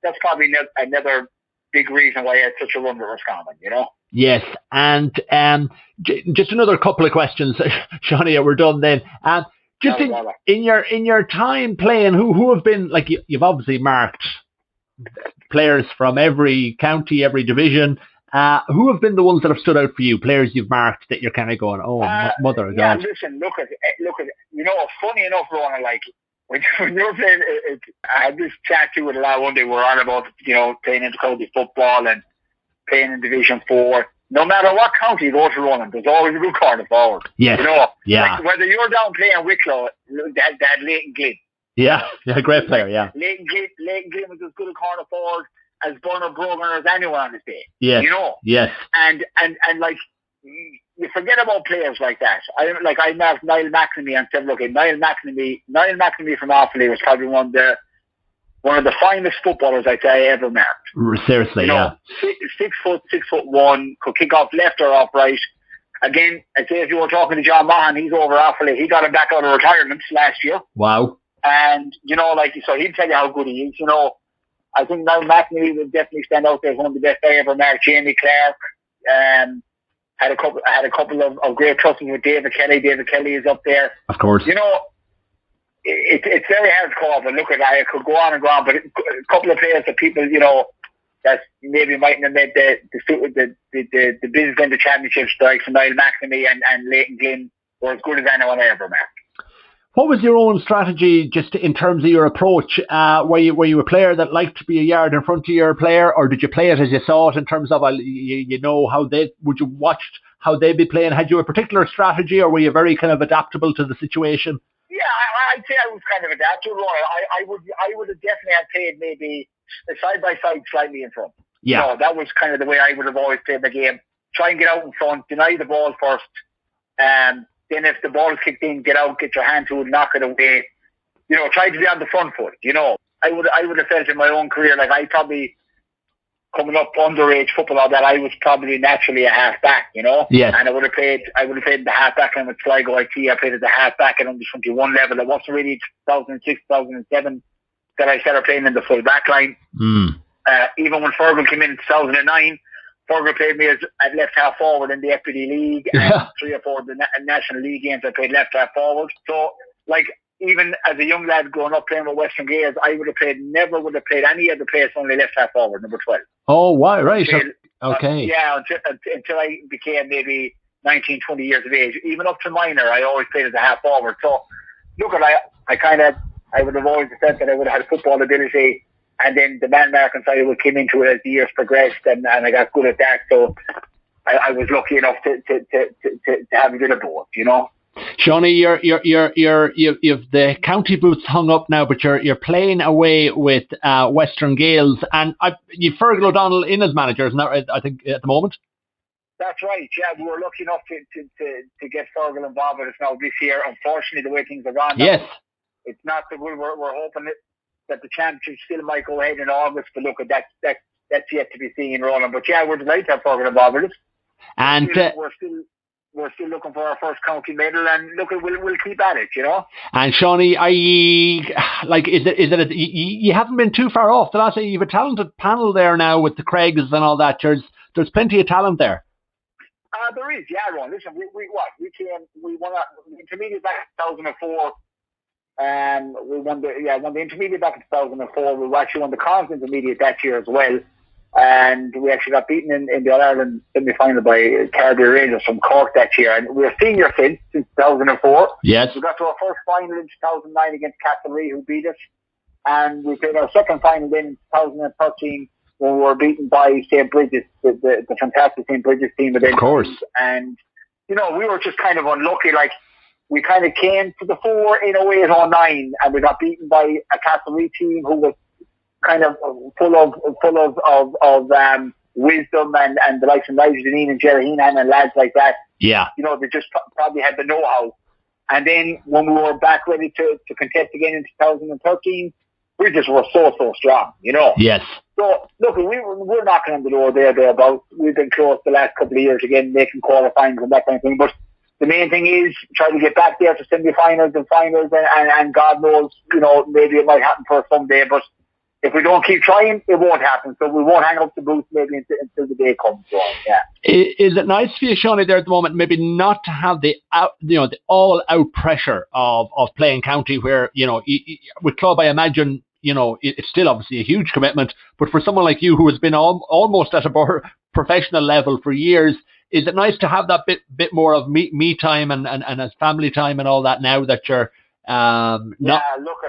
that's probably another big reason why I had such a run with Roscommon, you know. Yes, and just another couple of questions, Shawnee, we're done then. Just in your time playing, who have been, like, you've obviously marked players from every county, every division. Who have been the ones that have stood out for you? Players you've marked that you're kind of going, mother of God. Listen, look at funny enough, Ronan, like when you were playing, I had this chat to with a lad one day. We're on about playing inter-county football and playing in Division 4. No matter what county you go to, Ronan, there's always a good corner forward. Yes. Like, whether you're down playing Wicklow, they had Leighton Glynn. Yeah, great player, yeah. Leighton Glynn was as good a corner forward as Bernard Brogan or as anyone on his day. Yes. Yes. And like, you forget about players like that. I marked Niall McNamee and said, look, Niall McNamee from Offaly was probably one of the finest footballers I ever marked. Seriously, yeah. 6'1", could kick off left or off right. Again, I'd say if you were talking to John Mahan, he's over Offaly. He got him back out of retirement last year. Wow. And, so he'd tell you how good he is. I think Niall McNamee would definitely stand out there as one of the best I ever marked. Jamie Clark had a couple of great cousins with David Kelly. David Kelly is up there. Of course. It's very hard to call, but look, I could go on and go on. But a couple of players that people, that maybe mightn't have made the business end of championships, like Niall McNamee and Leighton Glynn, were as good as anyone I ever marked. What was your own strategy, just in terms of your approach? Were you a player that liked to be a yard in front of your player, or did you play it as you saw it in terms of would you watch how they'd be playing? Had you a particular strategy, or were you very kind of adaptable to the situation? Yeah, I'd say I was kind of adaptable. I would have definitely played maybe side by side slightly in front. Yeah, that was kind of the way I would have always played the game. Try and get out in front, deny the ball first. Then if the ball is kicked in, get out, get your hand to it, knock it away. Try to be on the front foot. I would have felt in my own career, like I probably, coming up underage football, all that, I was probably naturally a half back, Yes. And I would have played the half back, and with Sligo IT, I played as a half back at under 21 level. It wasn't really 2006, 2007 that I started playing in the full back line. Even when Fergal came in 2009, Fergal played me at left half forward in the Equity League, and 3 or 4 of the National League games I played left half forward. So, like, even as a young lad growing up playing with Western Gaels, never would have played any other place, only left half forward, number 12. Oh, wow, right. Okay. Until I became maybe 19, 20 years of age. Even up to minor, I always played as a half forward. So, look, I would have always said that I would have had football ability. And then the man marking side would came into it as the years progressed, and I got good at that. So I was lucky enough to have a bit of both, Seanie, you've the county boots hung up now, but you're playing away with Western Gaels, and you've Fergal O'Donnell in as manager, isn't that right? I think at the moment. That's right. Yeah, we were lucky enough to get Fergal involved with us now this year. Unfortunately, the way things are gone, yes, it's not that we're hoping that the championship still might go ahead in August, but look, that's yet to be seen, Ronan. But yeah, we're delighted to have Fergal involved with us. And we're still looking for our first county medal, and look, we'll keep at it, And Seanie, you haven't been too far off. The last you've a talented panel there now with the Craigs and all that. There's plenty of talent there. There is, yeah, Ron. Listen, we won the intermediate back in 2004. We won the intermediate back in 2004. We actually won the conference intermediate that year as well. And we actually got beaten in the All-Ireland semi-final by Cardiff Rangers from Cork that year. And we were senior since 2004. Yes. We got to our first final in 2009 against Castlereagh, who beat us. And we played our second final then in 2013 when we were beaten by St. Bridges, the fantastic St. Bridges team. Of course. And, we were just kind of unlucky. Like, we kind of came to the fore in 08-09, and we got beaten by a Castlereagh team who was kind of full of wisdom and the likes of Nigel Deneen and Jerry Heenan and lads like that. Yeah. They just probably had the know-how. And then when we were back ready to contest again in 2013, we just were so strong, Yes. So, look, we're knocking on the door thereabouts. We've been close the last couple of years again, making quarterfinals and that kind of thing. But the main thing is trying to get back there to semi-finals and finals, and God knows, maybe it might happen for us someday, but if we don't keep trying, it won't happen. So we won't hang up the boots maybe until the day comes. So, yeah. Is it nice for you, Seanie, there at the moment, maybe not to have the all-out pressure of playing county, where with club, I imagine it's still obviously a huge commitment, but for someone like you who has been almost at a more professional level for years, is it nice to have that bit more of me time and as family time and all that now that you're look,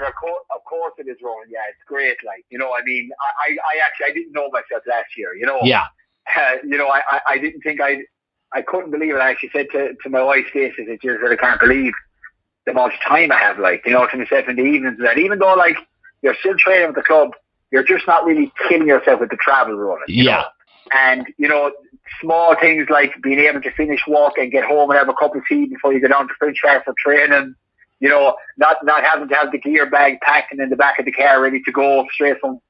of course it is, Ronan. Yeah, it's great. Like, I mean, I didn't know myself last year, Yeah. I didn't think I couldn't believe it. I actually said to my wife, Stacey, that I can't believe the much time I have, like, to myself in the evenings. And that even though, like, you're still training with the club, you're just not really killing yourself with the travel, Ronan. Yeah. And, small things like being able to finish work and get home and have a cup of tea before you go down to French Park for training. Not having to have the gear bag packed and in the back of the car ready to go straight from,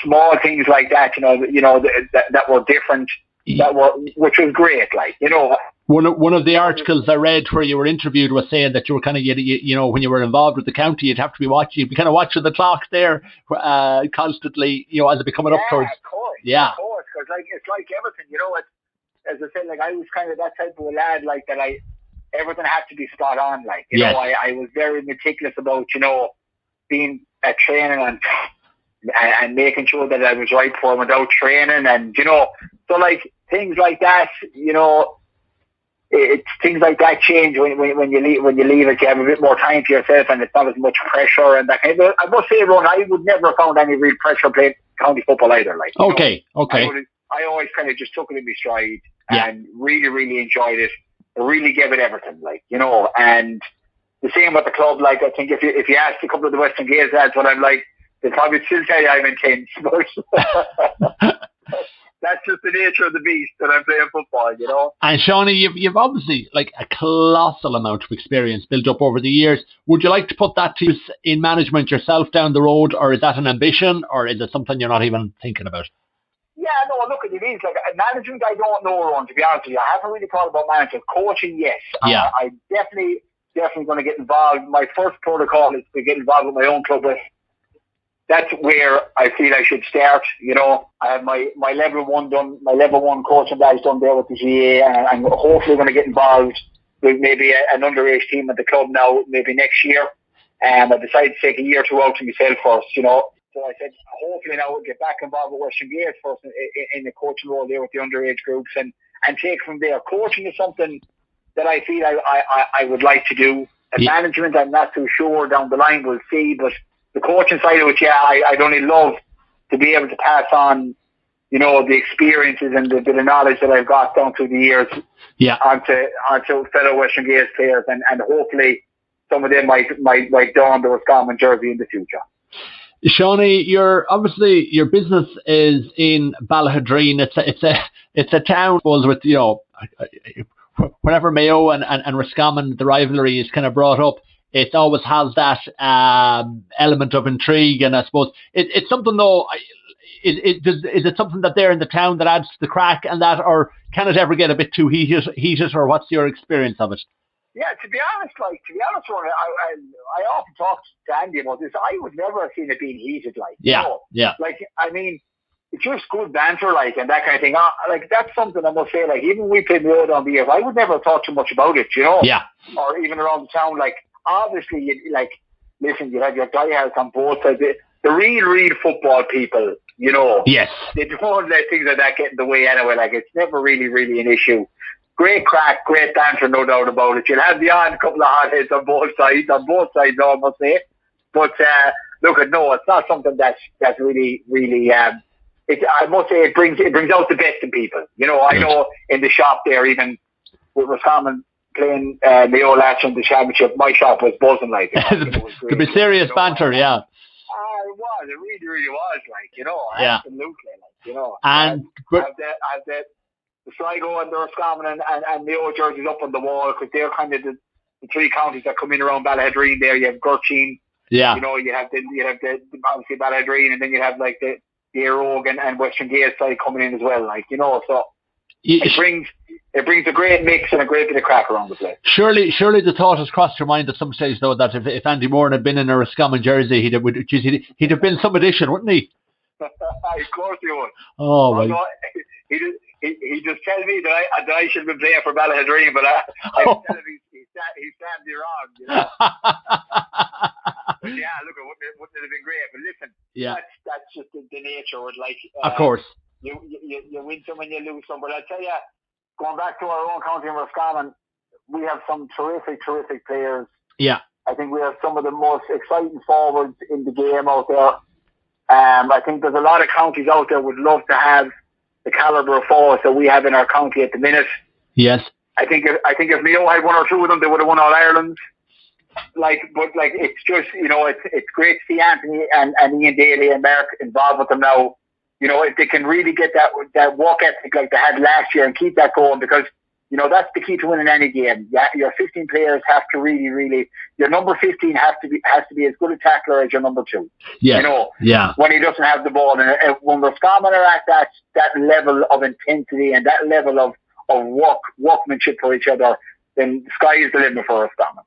small things like that, that were different, which was great, like, One of the articles I read where you were interviewed was saying that you were kind of, when you were involved with the county, you'd have to be watching the clock there constantly, as it be coming up towards. Of course, yeah, of course, because it's like everything, as I said, like, I was kind of that type of a lad, like, that everything had to be spot on, like, I was very meticulous about, being at training and making sure that I was right for him without training, and so, like, things like that, it's things like that change when you leave it. You have a bit more time to yourself, and it's not as much pressure and that kind of. I must say, Ron, I would never have found any real pressure playing county football either. Like, okay. I always kind of just took it in my stride and really, really enjoyed it. I really gave it everything, like, and the same with the club. Like, I think if you ask a couple of the Western Gaels lads what I'm like, they'll probably still tell you I'm intense, but that's just the nature of the beast that I'm playing football, And Seanie, you've obviously like a colossal amount of experience built up over the years. Would you like to put that to use in management yourself down the road, or is that an ambition, or is it something you're not even thinking about? Yeah, no, look, it is. Like, management, I don't know, Ron, to be honest with you. I haven't really thought about management. Coaching, yes. Yeah. I'm definitely going to get involved. My first protocol is to get involved with my own club. That's where I feel I should start. I have my level 1 done, my level 1 coaching badge done there with the GA, and I'm hopefully going to get involved with maybe an underage team at the club now, maybe next year. I decided to take a year or two out to myself first, So I said, hopefully now we'll get back involved with Western Gaels first in the coaching role there with the underage groups and take from there. Coaching is something that I feel I would like to do. Management, I'm not too sure down the line, we'll see, but the coaching side of it, I'd only love to be able to pass on, the experiences and the bit of knowledge that I've got down through the years onto fellow Western Gaels players, and hopefully some of them might don the Roscommon jersey in the future. Seanie, your business is in Ballahadreen. It's a town, I suppose, with whenever Mayo and Roscommon, the rivalry is kind of brought up, it always has that element of intrigue, and I suppose it's something though. Is it something that there in the town that adds to the crack, and that, or can it ever get a bit too heated, or what's your experience of it? Yeah, to be honest, Ron, I often talk to Andy about this. I would never have seen it being heated, like. Yeah. Like, I mean, it's just good banter, like, and that kind of thing. Like, that's something I must say. Like, even when we played Mayo down the years, I would never have thought too much about it, Yeah. Or even around the town. Like, obviously, listen, you have your diehards on both sides. The real football people, Yes. They don't let things like that get in the way anyway. Like, it's never really an issue. Great crack, great banter, no doubt about it. You'll have the odd couple of hot hits on both sides, I must say. But look, no, it's not something that's really. I must say it brings out the best in people. I know in the shop there, even with Roscommon playing Mayo last year in the championship, my shop was buzzing like it. Could be serious banter, yeah. It was. It really was, like, Yeah. Absolutely, like, and have the Sligo and the Roscommon and Mayo jerseys up on the wall, because they're kind of the three counties that come in around Ballahadreen there. You have Gurcheen, you have the obviously Ballahadreen, and then you have like the Aerogue and Western Gaels side coming in as well, like, so it it brings a great mix and a great bit of crack around the place. Surely the thought has crossed your mind at some stage, though, that if Andy Moran had been in a Roscommon jersey, he'd have been some addition, wouldn't he? Of course he would. Oh, well. No, he just tells me that I should have been playing for Ballahadreen, but I tell him he's sadly wrong, you know. But yeah, look, it wouldn't have been great. But listen, that's just the nature of it. Like, of course. You win some and you lose some. But I tell you, going back to our own county in Roscommon, we have some terrific players. Yeah. I think we have some of the most exciting forwards in the game out there. I think there's a lot of counties out there would love to have the calibre of forwards that we have in our county at the minute. Yes. I think if Mayo had one or two of them, they would have won All Ireland. It's just, you know, it's great to see Anthony and Ian Daly and Mark involved with them now. You know, if they can really get that work ethic like they had last year and keep that going, because, you know, that's the key to winning any game. Your 15 players have to really, your number 15 has to be as good a tackler as your number 2. Yeah. You know, when he doesn't have the ball. And when Roscommon are at that level of intensity and that level of workmanship for each other, then the sky is the limit for Roscommon.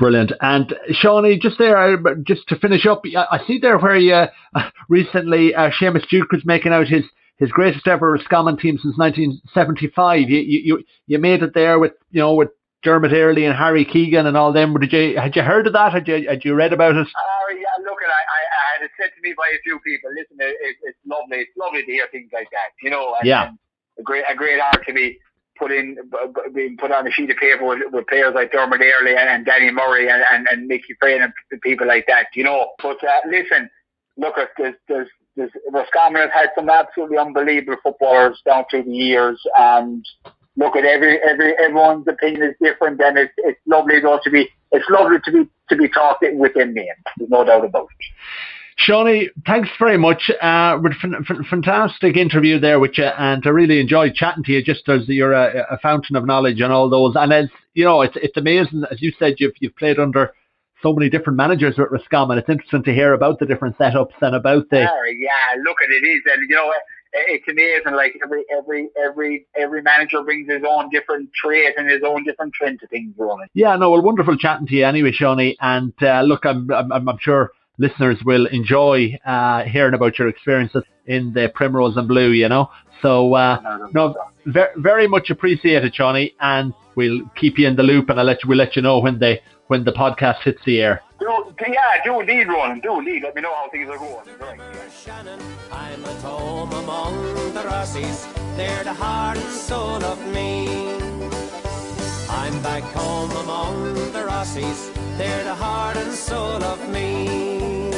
Brilliant. And Seanie, just to finish up, I see there where recently Seamus Duke was making out his greatest ever Roscommon team since 1975. You made it there with Dermot Earley and Harry Keegan and all them. Had you heard of that? Had you read about it? Yeah, look, I had it said to me by a few people. Listen, it's lovely. It's lovely to hear things like that. You know, and a great art to be being put on a sheet of paper with players like Dermot Earley and Danny Murray and Mickey Frayne and people like that, you know. But listen, look, there's Roscommon has had some absolutely unbelievable footballers down through the years, and look at everyone's opinion is different, and it's lovely though to be talked within me. There's no doubt about it. Seanie, thanks very much. Fantastic interview there with you, and I really enjoyed chatting to you, just as you're a fountain of knowledge and all those. And as you know, it's amazing, as you said, you've played under so many different managers with Roscommon. It's interesting to hear about the different setups and about the. Yeah, look at it is, and you know, it's amazing. Like every manager brings his own different trait and his own different trend to things, Ronan. Yeah, no, well, wonderful chatting to you anyway, Seanie. And look, I'm sure listeners will enjoy hearing about your experiences in the Primrose and Blue, you know. So, very much appreciated, Seanie, and we'll keep you in the loop, and we'll let you know when the podcast hits the air. Do indeed, Ronan. Do indeed. Let me know how things are going. I'm at home among the Rossies. They're the heart and soul of me. I'm back home among the Rossies. They're the heart and soul of me.